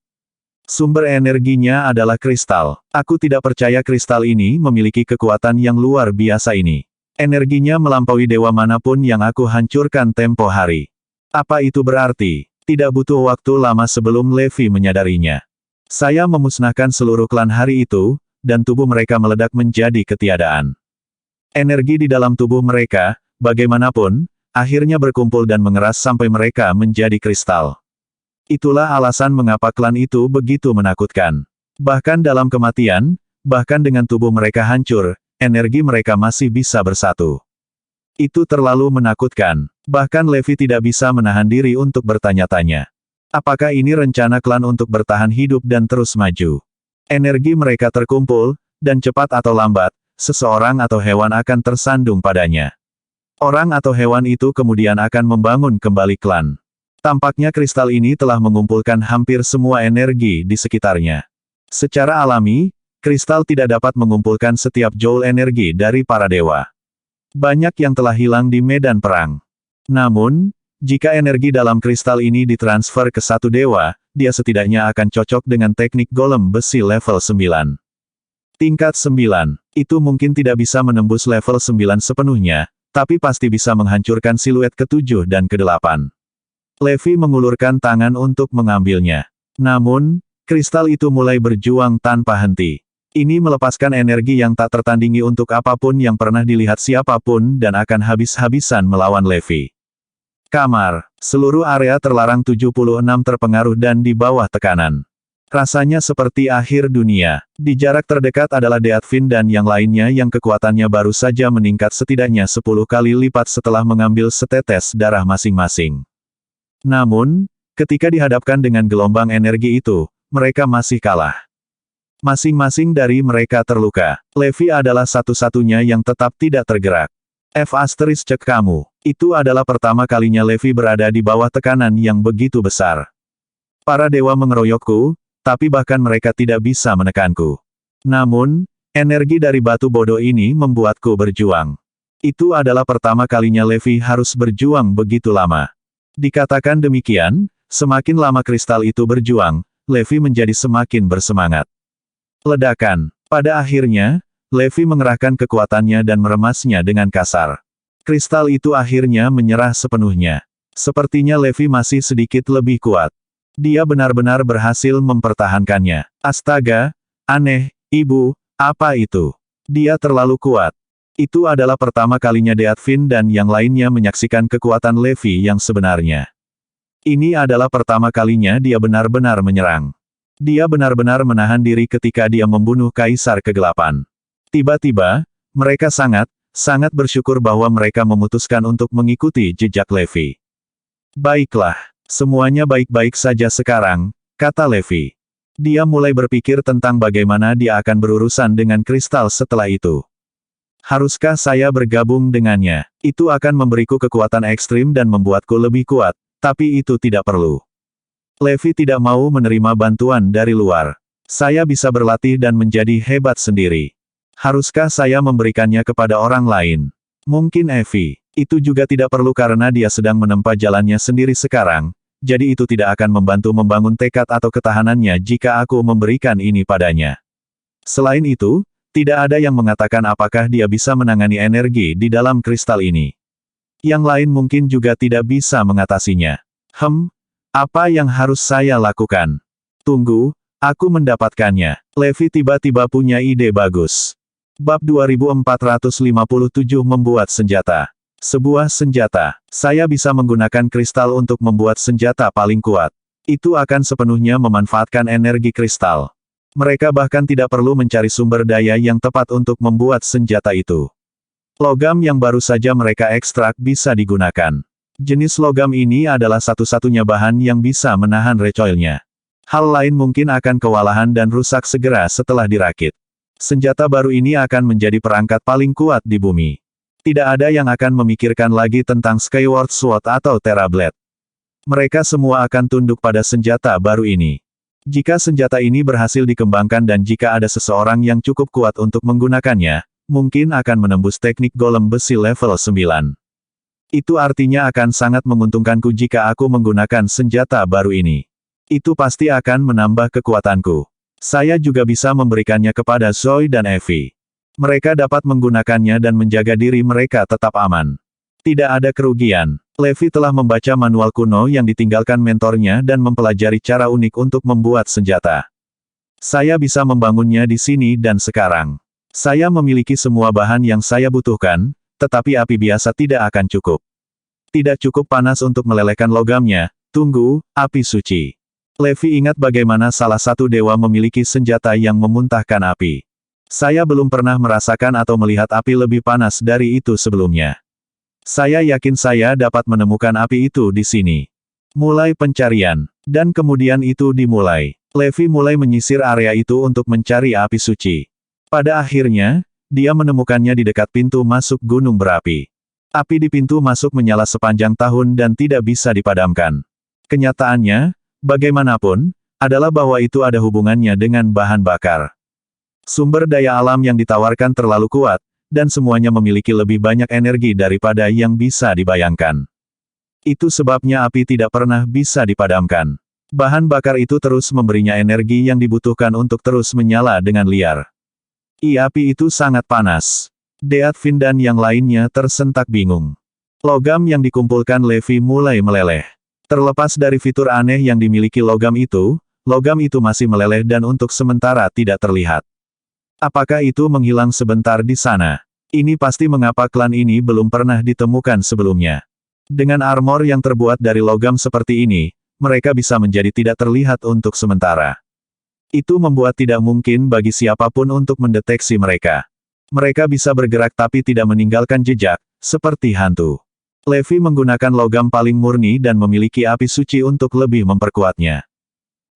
[SPEAKER 1] Sumber energinya adalah kristal. Aku tidak percaya kristal ini memiliki kekuatan yang luar biasa ini. Energinya melampaui dewa manapun yang aku hancurkan tempo hari. Apa itu berarti? Tidak butuh waktu lama sebelum Levi menyadarinya. Saya memusnahkan seluruh klan hari itu, dan tubuh mereka meledak menjadi ketiadaan. Energi di dalam tubuh mereka, bagaimanapun, akhirnya berkumpul dan mengeras sampai mereka menjadi kristal. Itulah alasan mengapa klan itu begitu menakutkan. Bahkan dalam kematian, bahkan dengan tubuh mereka hancur, energi mereka masih bisa bersatu. Itu terlalu menakutkan. Bahkan Levi tidak bisa menahan diri untuk bertanya-tanya. Apakah ini rencana klan untuk bertahan hidup dan terus maju? Energi mereka terkumpul, dan cepat atau lambat, seseorang atau hewan akan tersandung padanya. Orang atau hewan itu kemudian akan membangun kembali klan. Tampaknya kristal ini telah mengumpulkan hampir semua energi di sekitarnya. Secara alami, kristal tidak dapat mengumpulkan setiap joule energi dari para dewa. Banyak yang telah hilang di medan perang. Namun, jika energi dalam kristal ini ditransfer ke satu dewa, dia setidaknya akan cocok dengan teknik golem besi level 9. Tingkat 9, itu mungkin tidak bisa menembus level 9 sepenuhnya, tapi pasti bisa menghancurkan siluet ke-7 dan ke-8. Levi mengulurkan tangan untuk mengambilnya. Namun, kristal itu mulai berjuang tanpa henti. Ini melepaskan energi yang tak tertandingi untuk apapun yang pernah dilihat siapapun dan akan habis-habisan melawan Levi. Kamar. Seluruh area terlarang 76 terpengaruh dan di bawah tekanan. Rasanya seperti akhir dunia. Di jarak terdekat adalah Deathfin dan yang lainnya yang kekuatannya baru saja meningkat setidaknya 10 kali lipat setelah mengambil setetes darah masing-masing. Namun, ketika dihadapkan dengan gelombang energi itu, mereka masih kalah. Masing-masing dari mereka terluka. Levi adalah satu-satunya yang tetap tidak tergerak. Cek kamu. Itu adalah pertama kalinya Levi berada di bawah tekanan yang begitu besar. Para dewa mengeroyokku, tapi bahkan mereka tidak bisa menekanku. Namun, energi dari batu bodoh ini membuatku berjuang. Itu adalah pertama kalinya Levi harus berjuang begitu lama. Dikatakan demikian, semakin lama kristal itu berjuang, Levi menjadi semakin bersemangat. Ledakan. Pada akhirnya, Levi mengerahkan kekuatannya dan meremasnya dengan kasar. Kristal itu akhirnya menyerah sepenuhnya. Sepertinya Levi masih sedikit lebih kuat. Dia benar-benar berhasil mempertahankannya. Astaga, aneh, ibu, apa itu? Dia terlalu kuat. Itu adalah pertama kalinya Deathfin dan yang lainnya menyaksikan kekuatan Levi yang sebenarnya. Ini adalah pertama kalinya dia benar-benar menyerang. Dia benar-benar menahan diri ketika dia membunuh Kaisar Kegelapan. Tiba-tiba, mereka sangat bersyukur bahwa mereka memutuskan untuk mengikuti jejak Levi. Baiklah, semuanya baik-baik saja sekarang, kata Levi. Dia mulai berpikir tentang bagaimana dia akan berurusan dengan kristal setelah itu. Haruskah saya bergabung dengannya? Itu akan memberiku kekuatan ekstrim dan membuatku lebih kuat, tapi itu tidak perlu. Levi tidak mau menerima bantuan dari luar. Saya bisa berlatih dan menjadi hebat sendiri. Haruskah saya memberikannya kepada orang lain? Mungkin Evie. Itu juga tidak perlu karena dia sedang menempa jalannya sendiri sekarang, jadi itu tidak akan membantu membangun tekad atau ketahanannya jika aku memberikan ini padanya. Selain itu, tidak ada yang mengatakan apakah dia bisa menangani energi di dalam kristal ini. Yang lain mungkin juga tidak bisa mengatasinya. Apa yang harus saya lakukan? Tunggu, aku mendapatkannya. Levi tiba-tiba punya ide bagus. Bab 2457 membuat senjata. Sebuah senjata. Saya bisa menggunakan kristal untuk membuat senjata paling kuat. Itu akan sepenuhnya memanfaatkan energi kristal. Mereka bahkan tidak perlu mencari sumber daya yang tepat untuk membuat senjata itu. Logam yang baru saja mereka ekstrak bisa digunakan. Jenis logam ini adalah satu-satunya bahan yang bisa menahan recoilnya. Hal lain mungkin akan kewalahan dan rusak segera setelah dirakit. Senjata baru ini akan menjadi perangkat paling kuat di bumi. Tidak ada yang akan memikirkan lagi tentang Skyward Sword atau Terrablade. Mereka semua akan tunduk pada senjata baru ini. Jika senjata ini berhasil dikembangkan dan jika ada seseorang yang cukup kuat untuk menggunakannya, mungkin akan menembus teknik golem besi level 9. Itu artinya akan sangat menguntungkanku jika aku menggunakan senjata baru ini. Itu pasti akan menambah kekuatanku. Saya juga bisa memberikannya kepada Zoe dan Evie. Mereka dapat menggunakannya dan menjaga diri mereka tetap aman. Tidak ada kerugian. Levi telah membaca manual kuno yang ditinggalkan mentornya dan mempelajari cara unik untuk membuat senjata. Saya bisa membangunnya di sini dan sekarang. Saya memiliki semua bahan yang saya butuhkan, tetapi api biasa tidak akan cukup. Tidak cukup panas untuk melelehkan logamnya. Tunggu, api suci. Levi ingat bagaimana salah satu dewa memiliki senjata yang memuntahkan api. Saya belum pernah merasakan atau melihat api lebih panas dari itu sebelumnya. Saya yakin saya dapat menemukan api itu di sini. Mulai pencarian. Dan kemudian itu dimulai. Levi mulai menyisir area itu untuk mencari api suci. Pada akhirnya, dia menemukannya di dekat pintu masuk gunung berapi. Api di pintu masuk menyala sepanjang tahun dan tidak bisa dipadamkan. Kenyataannya, bagaimanapun, adalah bahwa itu ada hubungannya dengan bahan bakar. Sumber daya alam yang ditawarkan terlalu kuat, dan semuanya memiliki lebih banyak energi daripada yang bisa dibayangkan. Itu sebabnya api tidak pernah bisa dipadamkan. Bahan bakar itu terus memberinya energi yang dibutuhkan untuk terus menyala dengan liar. Api itu sangat panas. Deathfin dan yang lainnya tersentak bingung. Logam yang dikumpulkan Levi mulai meleleh. Terlepas dari fitur aneh yang dimiliki logam itu, logam itu masih meleleh dan untuk sementara tidak terlihat. Apakah itu menghilang sebentar di sana? Ini pasti mengapa klan ini belum pernah ditemukan sebelumnya. Dengan armor yang terbuat dari logam seperti ini, mereka bisa menjadi tidak terlihat untuk sementara. Itu membuat tidak mungkin bagi siapapun untuk mendeteksi mereka. Mereka bisa bergerak tapi tidak meninggalkan jejak, seperti hantu. Levi menggunakan logam paling murni dan memiliki api suci untuk lebih memperkuatnya.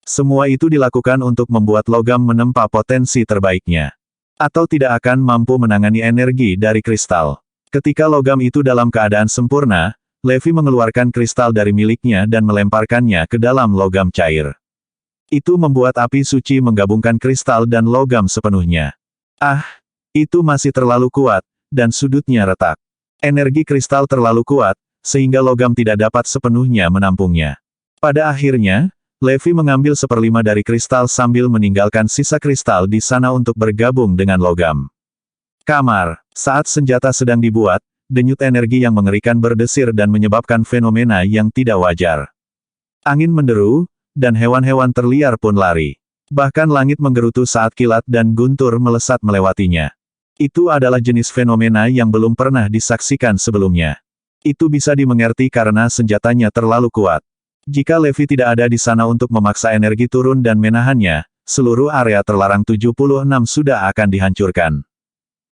[SPEAKER 1] Semua itu dilakukan untuk membuat logam menempa potensi terbaiknya. Atau tidak akan mampu menangani energi dari kristal. Ketika logam itu dalam keadaan sempurna, Levi mengeluarkan kristal dari miliknya dan melemparkannya ke dalam logam cair. Itu membuat api suci menggabungkan kristal dan logam sepenuhnya. Ah, itu masih terlalu kuat, dan sudutnya retak. Energi kristal terlalu kuat, sehingga logam tidak dapat sepenuhnya menampungnya. Pada akhirnya, Levi mengambil 1/5 dari kristal sambil meninggalkan sisa kristal di sana untuk bergabung dengan logam. Kamar. Saat senjata sedang dibuat, denyut energi yang mengerikan berdesir dan menyebabkan fenomena yang tidak wajar. Angin menderu, dan hewan-hewan terliar pun lari. Bahkan langit menggerutu saat kilat dan guntur melesat melewatinya. Itu adalah jenis fenomena yang belum pernah disaksikan sebelumnya. Itu bisa dimengerti karena senjatanya terlalu kuat. Jika Levi tidak ada di sana untuk memaksa energi turun dan menahannya, seluruh area terlarang 76 sudah akan dihancurkan.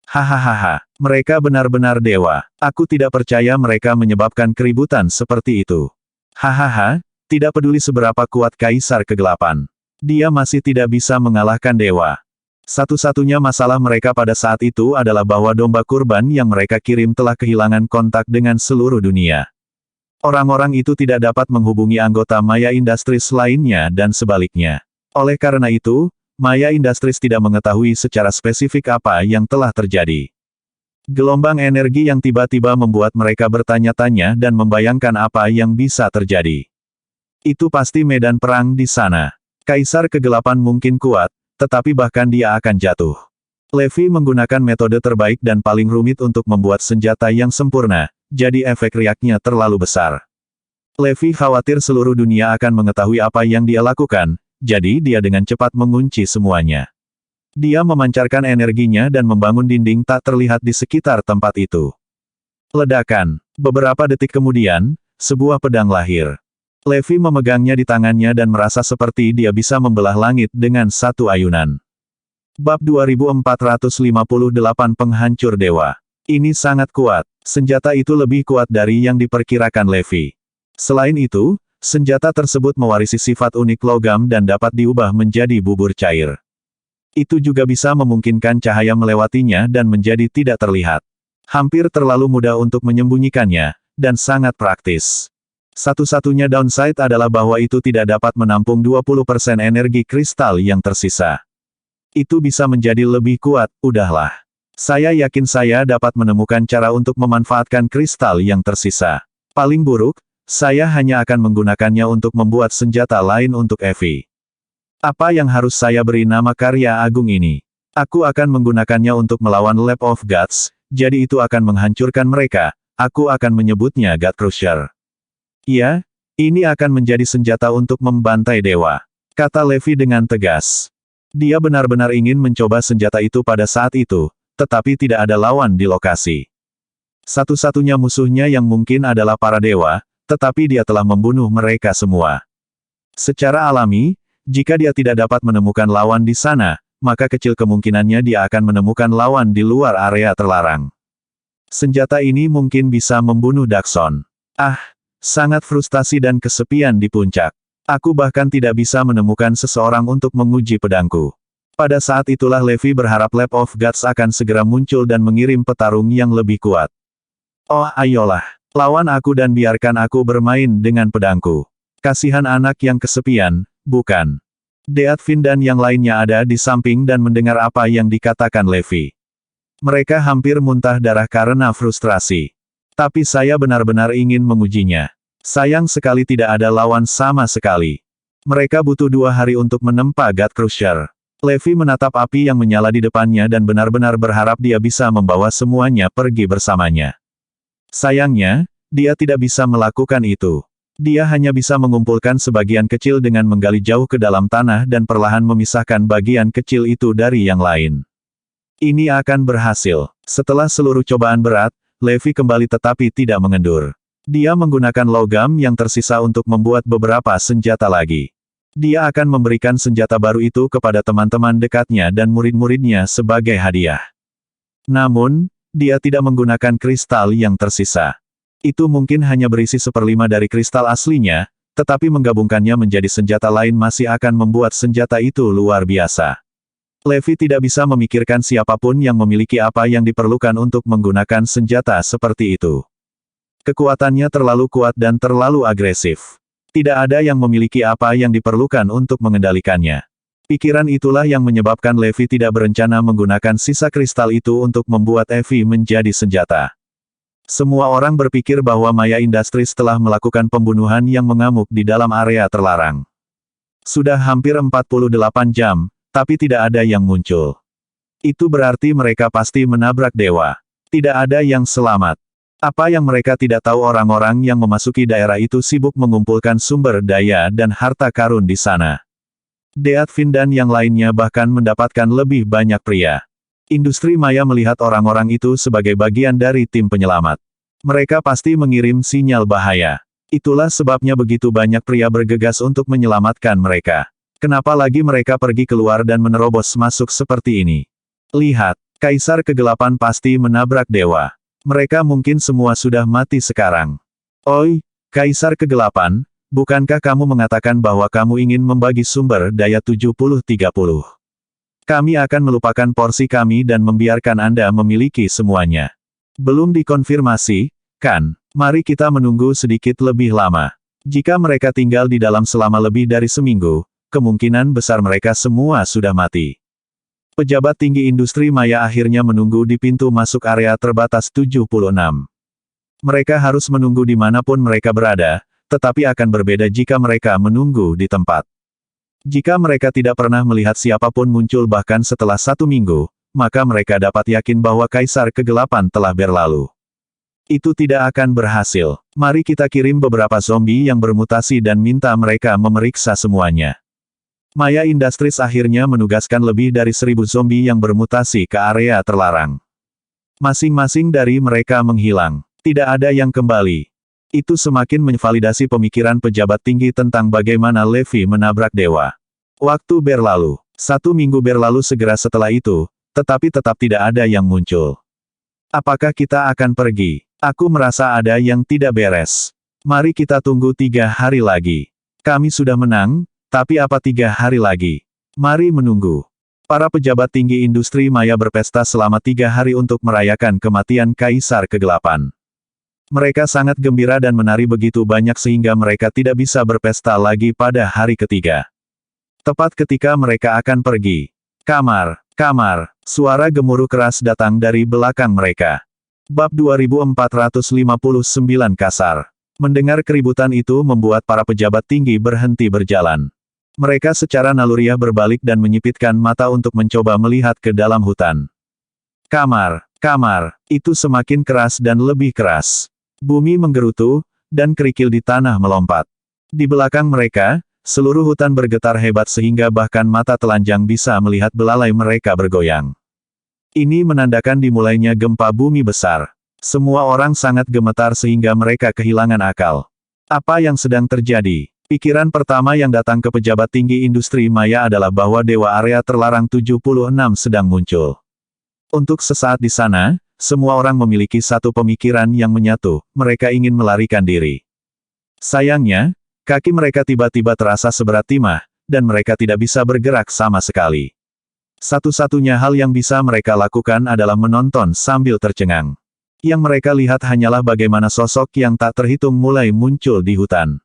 [SPEAKER 1] Hahaha, mereka benar-benar dewa. Aku tidak percaya mereka menyebabkan keributan seperti itu. Hahaha, tidak peduli seberapa kuat Kaisar Kegelapan. Dia masih tidak bisa mengalahkan dewa. Satu-satunya masalah mereka pada saat itu adalah bahwa domba kurban yang mereka kirim telah kehilangan kontak dengan seluruh dunia. Orang-orang itu tidak dapat menghubungi anggota Maya Industries lainnya dan sebaliknya. Oleh karena itu, Maya Industries tidak mengetahui secara spesifik apa yang telah terjadi. Gelombang energi yang tiba-tiba membuat mereka bertanya-tanya dan membayangkan apa yang bisa terjadi. Itu pasti medan perang di sana. Kaisar Kegelapan mungkin kuat, tetapi bahkan dia akan jatuh. Levi menggunakan metode terbaik dan paling rumit untuk membuat senjata yang sempurna, jadi efek riaknya terlalu besar. Levi khawatir seluruh dunia akan mengetahui apa yang dia lakukan, jadi dia dengan cepat mengunci semuanya. Dia memancarkan energinya dan membangun dinding tak terlihat di sekitar tempat itu. Ledakan. Beberapa detik kemudian, sebuah pedang lahir. Levi memegangnya di tangannya dan merasa seperti dia bisa membelah langit dengan satu ayunan. Bab 2458 Penghancur Dewa. Ini sangat kuat. Senjata itu lebih kuat dari yang diperkirakan Levi. Selain itu, senjata tersebut mewarisi sifat unik logam dan dapat diubah menjadi bubur cair. Itu juga bisa memungkinkan cahaya melewatinya dan menjadi tidak terlihat. Hampir terlalu mudah untuk menyembunyikannya, dan sangat praktis. Satu-satunya downside adalah bahwa itu tidak dapat menampung 20% energi kristal yang tersisa. Itu bisa menjadi lebih kuat, udahlah. Saya yakin saya dapat menemukan cara untuk memanfaatkan kristal yang tersisa. Paling buruk, saya hanya akan menggunakannya untuk membuat senjata lain untuk Evie. Apa yang harus saya beri nama karya agung ini? Aku akan menggunakannya untuk melawan Lab of Gods, jadi itu akan menghancurkan mereka. Aku akan menyebutnya God Crusher. Ya, ini akan menjadi senjata untuk membantai dewa, kata Levi dengan tegas. Dia benar-benar ingin mencoba senjata itu pada saat itu, tetapi tidak ada lawan di lokasi. Satu-satunya musuhnya yang mungkin adalah para dewa, tetapi dia telah membunuh mereka semua. Secara alami, jika dia tidak dapat menemukan lawan di sana, maka kecil kemungkinannya dia akan menemukan lawan di luar area terlarang. Senjata ini mungkin bisa membunuh Dakson. Ah! Sangat frustasi dan kesepian di puncak. Aku bahkan tidak bisa menemukan seseorang untuk menguji pedangku. Pada saat itulah Levi berharap Lab of Gods akan segera muncul dan mengirim petarung yang lebih kuat. Oh ayolah, lawan aku dan biarkan aku bermain dengan pedangku. Kasihan anak yang kesepian, bukan? Deatvin dan yang lainnya ada di samping dan mendengar apa yang dikatakan Levi. Mereka hampir muntah darah karena frustrasi. Tapi saya benar-benar ingin mengujinya. Sayang sekali tidak ada lawan sama sekali. Mereka butuh 2 hari untuk menempa God Crusher. Levi menatap api yang menyala di depannya dan benar-benar berharap dia bisa membawa semuanya pergi bersamanya. Sayangnya, dia tidak bisa melakukan itu. Dia hanya bisa mengumpulkan sebagian kecil dengan menggali jauh ke dalam tanah dan perlahan memisahkan bagian kecil itu dari yang lain. Ini akan berhasil. Setelah seluruh cobaan berat, Levi kembali tetapi tidak mengendur. Dia menggunakan logam yang tersisa untuk membuat beberapa senjata lagi. Dia akan memberikan senjata baru itu kepada teman-teman dekatnya dan murid-muridnya sebagai hadiah. Namun, dia tidak menggunakan kristal yang tersisa. Itu mungkin hanya berisi 1/5 dari kristal aslinya, tetapi menggabungkannya menjadi senjata lain masih akan membuat senjata itu luar biasa. Levi tidak bisa memikirkan siapapun yang memiliki apa yang diperlukan untuk menggunakan senjata seperti itu. Kekuatannya terlalu kuat dan terlalu agresif. Tidak ada yang memiliki apa yang diperlukan untuk mengendalikannya. Pikiran itulah yang menyebabkan Levi tidak berencana menggunakan sisa kristal itu untuk membuat Evie menjadi senjata. Semua orang berpikir bahwa Maya Industries telah melakukan pembunuhan yang mengamuk di dalam area terlarang. Sudah hampir 48 jam, tapi tidak ada yang muncul. Itu berarti mereka pasti menabrak dewa. Tidak ada yang selamat. Apa yang mereka tidak tahu, orang-orang yang memasuki daerah itu sibuk mengumpulkan sumber daya dan harta karun di sana. Deatvin dan yang lainnya bahkan mendapatkan lebih banyak pria. Industri Maya melihat orang-orang itu sebagai bagian dari tim penyelamat. Mereka pasti mengirim sinyal bahaya. Itulah sebabnya begitu banyak pria bergegas untuk menyelamatkan mereka. Kenapa lagi mereka pergi keluar dan menerobos masuk seperti ini? Lihat, Kaisar Kegelapan pasti menabrak dewa. Mereka mungkin semua sudah mati sekarang. Oi, Kaisar Kegelapan, bukankah kamu mengatakan bahwa kamu ingin membagi sumber daya 70-30? Kami akan melupakan porsi kami dan membiarkan Anda memiliki semuanya. Belum dikonfirmasi, kan? Mari kita menunggu sedikit lebih lama. Jika mereka tinggal di dalam selama lebih dari seminggu, kemungkinan besar mereka semua sudah mati. Pejabat tinggi industri Maya akhirnya menunggu di pintu masuk area terbatas 76. Mereka harus menunggu dimanapun mereka berada, tetapi akan berbeda jika mereka menunggu di tempat. Jika mereka tidak pernah melihat siapapun muncul bahkan setelah 1 minggu, maka mereka dapat yakin bahwa Kaisar Kegelapan telah berlalu. Itu tidak akan berhasil. Mari kita kirim beberapa zombie yang bermutasi dan minta mereka memeriksa semuanya. Maya Industries akhirnya menugaskan lebih dari 1000 zombie yang bermutasi ke area terlarang. Masing-masing dari mereka menghilang. Tidak ada yang kembali. Itu semakin menvalidasi pemikiran pejabat tinggi tentang bagaimana Levi menabrak dewa. Waktu berlalu. 1 minggu berlalu segera setelah itu, tetapi tetap tidak ada yang muncul. Apakah kita akan pergi? Aku merasa ada yang tidak beres. Mari kita tunggu 3 hari lagi. Kami sudah menang, tapi apa 3 hari lagi? Mari menunggu. Para pejabat tinggi industri Maya berpesta selama 3 hari untuk merayakan kematian Kaisar Kegelapan. Mereka sangat gembira dan menari begitu banyak sehingga mereka tidak bisa berpesta lagi pada hari ketiga. Tepat ketika mereka akan pergi. Kamar, suara gemuruh keras datang dari belakang mereka. Bab 2459 kasar. Mendengar keributan itu membuat para pejabat tinggi berhenti berjalan. Mereka secara naluriah berbalik dan menyipitkan mata untuk mencoba melihat ke dalam hutan. Kamar, itu semakin keras dan lebih keras. Bumi menggerutu, dan kerikil di tanah melompat. Di belakang mereka, seluruh hutan bergetar hebat sehingga bahkan mata telanjang bisa melihat belalai mereka bergoyang. Ini menandakan dimulainya gempa bumi besar. Semua orang sangat gemetar sehingga mereka kehilangan akal. Apa yang sedang terjadi? Pikiran pertama yang datang ke pejabat tinggi industri Maya adalah bahwa Dewa Area Terlarang 76 sedang muncul. Untuk sesaat di sana, semua orang memiliki satu pemikiran yang menyatu, mereka ingin melarikan diri. Sayangnya, kaki mereka tiba-tiba terasa seberat timah, dan mereka tidak bisa bergerak sama sekali. Satu-satunya hal yang bisa mereka lakukan adalah menonton sambil tercengang. Yang mereka lihat hanyalah bagaimana sosok yang tak terhitung mulai muncul di hutan.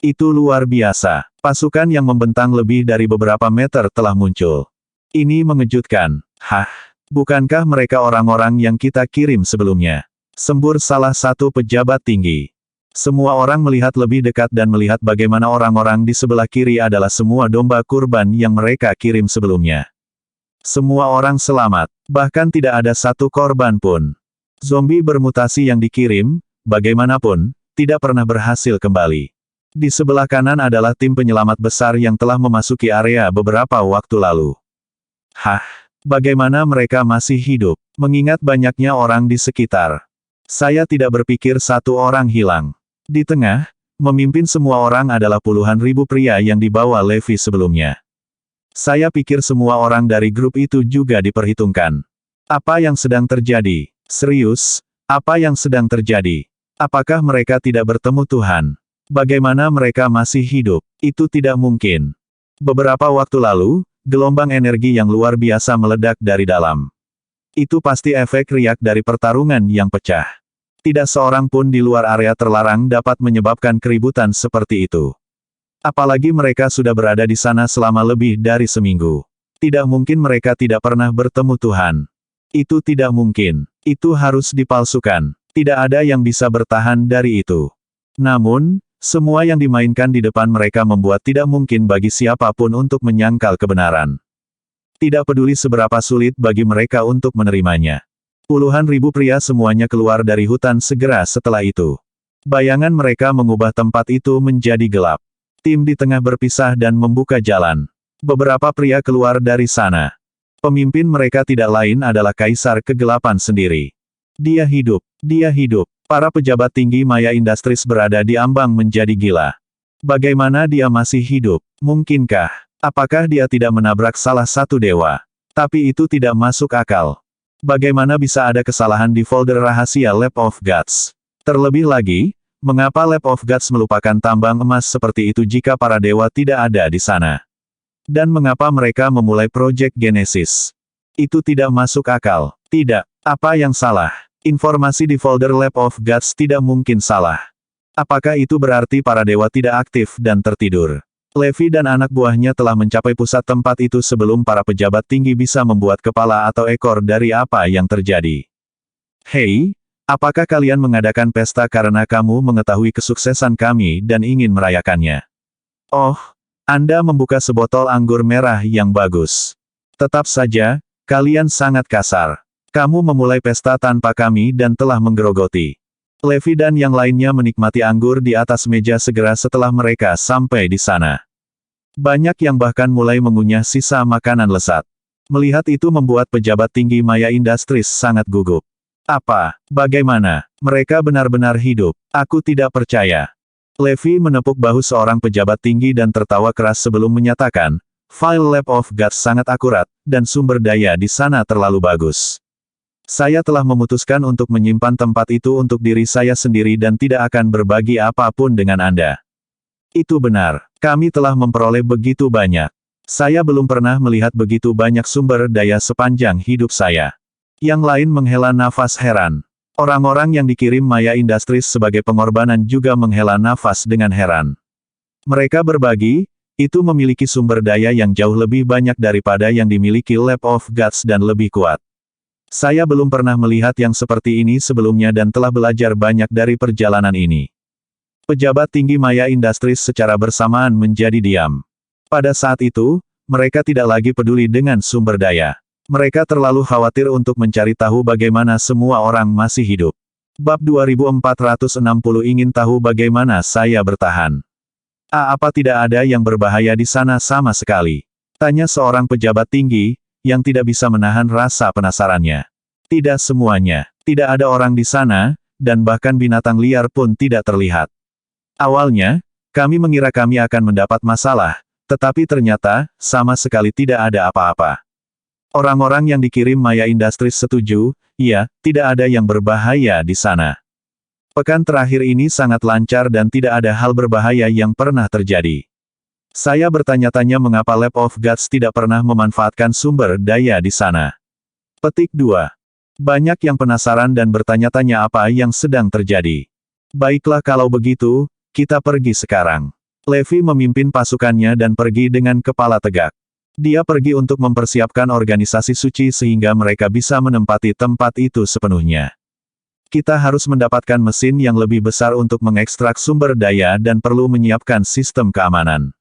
[SPEAKER 1] Itu luar biasa. Pasukan yang membentang lebih dari beberapa meter telah muncul. Ini mengejutkan. Hah? Bukankah mereka orang-orang yang kita kirim sebelumnya? Sembur salah satu pejabat tinggi. Semua orang melihat lebih dekat dan melihat bagaimana orang-orang di sebelah kiri adalah semua domba kurban yang mereka kirim sebelumnya. Semua orang selamat, bahkan tidak ada satu korban pun. Zombie bermutasi yang dikirim, bagaimanapun, tidak pernah berhasil kembali. Di sebelah kanan adalah tim penyelamat besar yang telah memasuki area beberapa waktu lalu. Hah? Bagaimana mereka masih hidup? Mengingat banyaknya orang di sekitar. Saya tidak berpikir satu orang hilang. Di tengah, memimpin semua orang adalah puluhan ribu pria yang dibawa Levi sebelumnya. Saya pikir semua orang dari grup itu juga diperhitungkan. Apa yang sedang terjadi? Serius? Apa yang sedang terjadi? Apakah mereka tidak bertemu Tuhan? Bagaimana mereka masih hidup? Itu tidak mungkin. Beberapa waktu lalu, gelombang energi yang luar biasa meledak dari dalam. Itu pasti efek riak dari pertarungan yang pecah. Tidak seorang pun di luar area terlarang dapat menyebabkan keributan seperti itu. Apalagi mereka sudah berada di sana selama lebih dari seminggu. Tidak mungkin mereka tidak pernah bertemu Tuhan. Itu tidak mungkin. Itu harus dipalsukan. Tidak ada yang bisa bertahan dari itu. Namun, semua yang dimainkan di depan mereka membuat tidak mungkin bagi siapapun untuk menyangkal kebenaran. Tidak peduli seberapa sulit bagi mereka untuk menerimanya. Puluhan ribu pria semuanya keluar dari hutan segera setelah itu. Bayangan mereka mengubah tempat itu menjadi gelap. Tim di tengah berpisah dan membuka jalan. Beberapa pria keluar dari sana. Pemimpin mereka tidak lain adalah Kaisar Kegelapan sendiri. Dia hidup. Dia hidup. Para pejabat tinggi Maya Industries berada di ambang menjadi gila. Bagaimana dia masih hidup? Mungkinkah? Apakah dia tidak menabrak salah satu dewa? Tapi itu tidak masuk akal. Bagaimana bisa ada kesalahan di folder rahasia Lab of Gods? Terlebih lagi, mengapa Lab of Gods melupakan tambang emas seperti itu jika para dewa tidak ada di sana? Dan mengapa mereka memulai proyek Genesis? Itu tidak masuk akal. Tidak. Apa yang salah? Informasi di folder Lab of Gods tidak mungkin salah. Apakah itu berarti para dewa tidak aktif dan tertidur? Levi dan anak buahnya telah mencapai pusat tempat itu sebelum para pejabat tinggi bisa membuat kepala atau ekor dari apa yang terjadi. Hei, apakah kalian mengadakan pesta karena kamu mengetahui kesuksesan kami dan ingin merayakannya? Oh, Anda membuka sebotol anggur merah yang bagus. Tetap saja, kalian sangat kasar. Kamu memulai pesta tanpa kami dan telah menggerogoti. Levi dan yang lainnya menikmati anggur di atas meja segera setelah mereka sampai di sana. Banyak yang bahkan mulai mengunyah sisa makanan lesat. Melihat itu membuat pejabat tinggi Maya Industries sangat gugup. Apa? Bagaimana? Mereka benar-benar hidup. Aku tidak percaya. Levi menepuk bahu seorang pejabat tinggi dan tertawa keras sebelum menyatakan, file Lab of Gods sangat akurat, dan sumber daya di sana terlalu bagus. Saya telah memutuskan untuk menyimpan tempat itu untuk diri saya sendiri dan tidak akan berbagi apapun dengan Anda. Itu benar. Kami telah memperoleh begitu banyak. Saya belum pernah melihat begitu banyak sumber daya sepanjang hidup saya. Yang lain menghela nafas heran. Orang-orang yang dikirim Maya Industries sebagai pengorbanan juga menghela nafas dengan heran. Mereka berbagi, itu memiliki sumber daya yang jauh lebih banyak daripada yang dimiliki Lab of Gods dan lebih kuat. Saya belum pernah melihat yang seperti ini sebelumnya dan telah belajar banyak dari perjalanan ini. Pejabat tinggi Maya Industries secara bersamaan menjadi diam. Pada saat itu, mereka tidak lagi peduli dengan sumber daya. Mereka terlalu khawatir untuk mencari tahu bagaimana semua orang masih hidup. Bab 2460 ingin tahu bagaimana saya bertahan. Apa tidak ada yang berbahaya di sana sama sekali? Tanya seorang pejabat tinggi, yang tidak bisa menahan rasa penasarannya. Tidak semuanya. Tidak ada orang di sana, dan bahkan binatang liar pun tidak terlihat. Awalnya, kami mengira kami akan mendapat masalah, tetapi ternyata, sama sekali tidak ada apa-apa. Orang-orang yang dikirim Maya Industries setuju, ya, tidak ada yang berbahaya di sana. Pekan terakhir ini sangat lancar dan tidak ada hal berbahaya yang pernah terjadi. Saya bertanya-tanya mengapa Lab of Gods tidak pernah memanfaatkan sumber daya di sana. Petik 2. Banyak yang penasaran dan bertanya-tanya apa yang sedang terjadi. Baiklah kalau begitu, kita pergi sekarang. Levi memimpin pasukannya dan pergi dengan kepala tegak. Dia pergi untuk mempersiapkan organisasi suci sehingga mereka bisa menempati tempat itu sepenuhnya. Kita harus mendapatkan mesin yang lebih besar untuk mengekstrak sumber daya dan perlu menyiapkan sistem keamanan.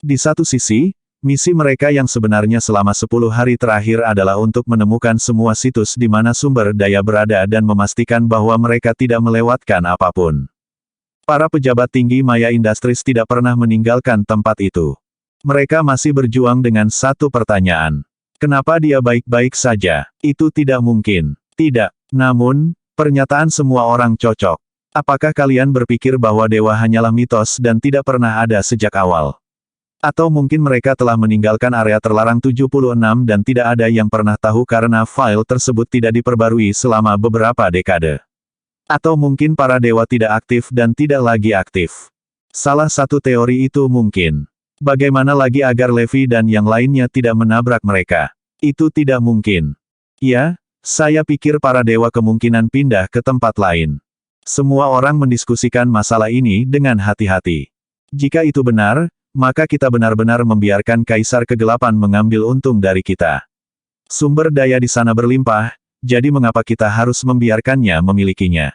[SPEAKER 1] Di satu sisi, misi mereka yang sebenarnya selama 10 hari terakhir adalah untuk menemukan semua situs di mana sumber daya berada dan memastikan bahwa mereka tidak melewatkan apapun. Para pejabat tinggi Maya Industries tidak pernah meninggalkan tempat itu. Mereka masih berjuang dengan satu pertanyaan. Kenapa dia baik-baik saja? Itu tidak mungkin. Tidak. Namun, pernyataan semua orang cocok. Apakah kalian berpikir bahwa dewa hanyalah mitos dan tidak pernah ada sejak awal? Atau mungkin mereka telah meninggalkan area terlarang 76 dan tidak ada yang pernah tahu karena file tersebut tidak diperbarui selama beberapa dekade? Atau mungkin para dewa tidak aktif dan tidak lagi aktif. Salah satu teori itu mungkin. Bagaimana lagi agar Levi dan yang lainnya tidak menabrak mereka? Itu tidak mungkin. Ya, saya pikir para dewa kemungkinan pindah ke tempat lain. Semua orang mendiskusikan masalah ini dengan hati-hati. Jika itu benar, maka kita benar-benar membiarkan Kaisar Kegelapan mengambil untung dari kita. Sumber daya di sana berlimpah, jadi mengapa kita harus membiarkannya memilikinya?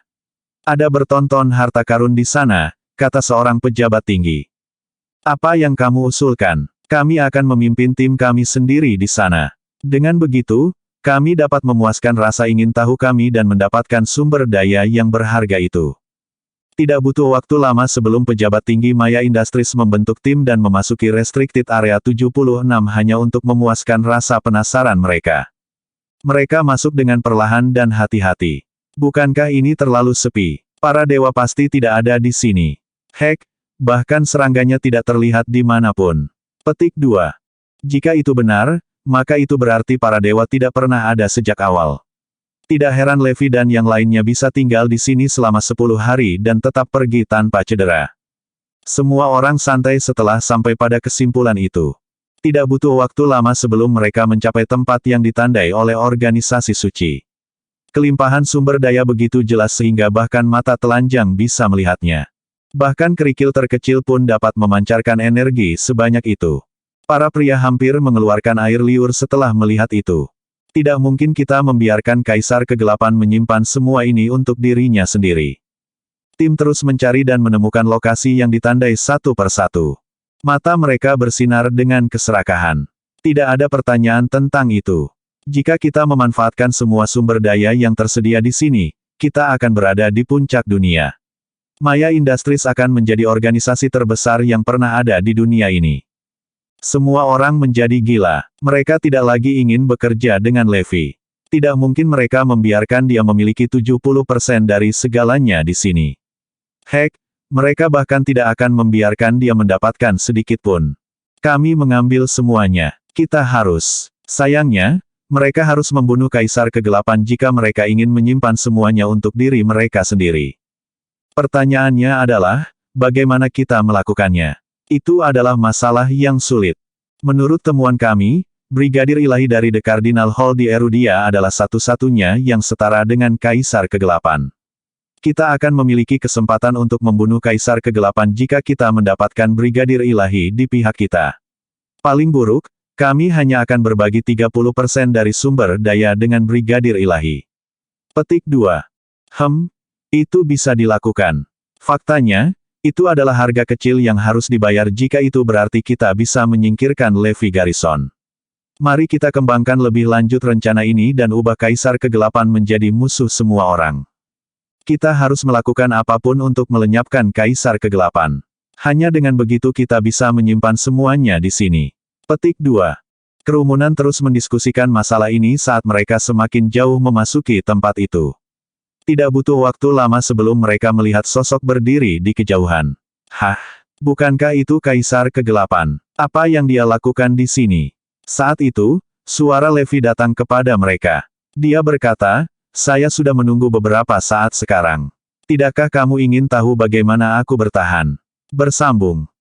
[SPEAKER 1] Ada bertonton harta karun di sana, kata seorang pejabat tinggi. Apa yang kamu usulkan? Kami akan memimpin tim kami sendiri di sana. Dengan begitu, kami dapat memuaskan rasa ingin tahu kami dan mendapatkan sumber daya yang berharga itu. Tidak butuh waktu lama sebelum pejabat tinggi Maya Industries membentuk tim dan memasuki Restricted Area 76 hanya untuk memuaskan rasa penasaran mereka. Mereka masuk dengan perlahan dan hati-hati. Bukankah ini terlalu sepi? Para dewa pasti tidak ada di sini. Hek, bahkan serangganya tidak terlihat di manapun. Petik 2. Jika itu benar, maka itu berarti para dewa tidak pernah ada sejak awal. Tidak heran Levi dan yang lainnya bisa tinggal di sini selama 10 hari dan tetap pergi tanpa cedera. Semua orang santai setelah sampai pada kesimpulan itu. Tidak butuh waktu lama sebelum mereka mencapai tempat yang ditandai oleh organisasi suci. Kelimpahan sumber daya begitu jelas sehingga bahkan mata telanjang bisa melihatnya. Bahkan kerikil terkecil pun dapat memancarkan energi sebanyak itu. Para pria hampir mengeluarkan air liur setelah melihat itu. Tidak mungkin kita membiarkan Kaisar Kegelapan menyimpan semua ini untuk dirinya sendiri. Tim terus mencari dan menemukan lokasi yang ditandai satu persatu. Mata mereka bersinar dengan keserakahan. Tidak ada pertanyaan tentang itu. Jika kita memanfaatkan semua sumber daya yang tersedia di sini, kita akan berada di puncak dunia. Maya Industries akan menjadi organisasi terbesar yang pernah ada di dunia ini. Semua orang menjadi gila. Mereka tidak lagi ingin bekerja dengan Levi. Tidak mungkin mereka membiarkan dia memiliki 70% dari segalanya di sini. Hek, mereka bahkan tidak akan membiarkan dia mendapatkan sedikit pun. Kami mengambil semuanya. Kita harus. Sayangnya, mereka harus membunuh Kaisar Kegelapan jika mereka ingin menyimpan semuanya untuk diri mereka sendiri. Pertanyaannya adalah, bagaimana kita melakukannya? Itu adalah masalah yang sulit. Menurut temuan kami, Brigadir Ilahi dari The Cardinal Hall di Erudia adalah satu-satunya yang setara dengan Kaisar Kegelapan. Kita akan memiliki kesempatan untuk membunuh Kaisar Kegelapan jika kita mendapatkan Brigadir Ilahi di pihak kita. Paling buruk, kami hanya akan berbagi 30% dari sumber daya dengan Brigadir Ilahi. Petik 2. Itu bisa dilakukan. Faktanya, itu adalah harga kecil yang harus dibayar jika itu berarti kita bisa menyingkirkan Levi Garrison. Mari kita kembangkan lebih lanjut rencana ini dan ubah Kaisar Kegelapan menjadi musuh semua orang. Kita harus melakukan apapun untuk melenyapkan Kaisar Kegelapan. Hanya dengan begitu kita bisa menyimpan semuanya di sini. Petik 2. Kerumunan terus mendiskusikan masalah ini saat mereka semakin jauh memasuki tempat itu. Tidak butuh waktu lama sebelum mereka melihat sosok berdiri di kejauhan. Hah? Bukankah itu Kaisar Kegelapan? Apa yang dia lakukan di sini? Saat itu, suara Levi datang kepada mereka. Dia berkata, saya sudah menunggu beberapa saat sekarang. Tidakkah kamu ingin tahu bagaimana aku bertahan? Bersambung.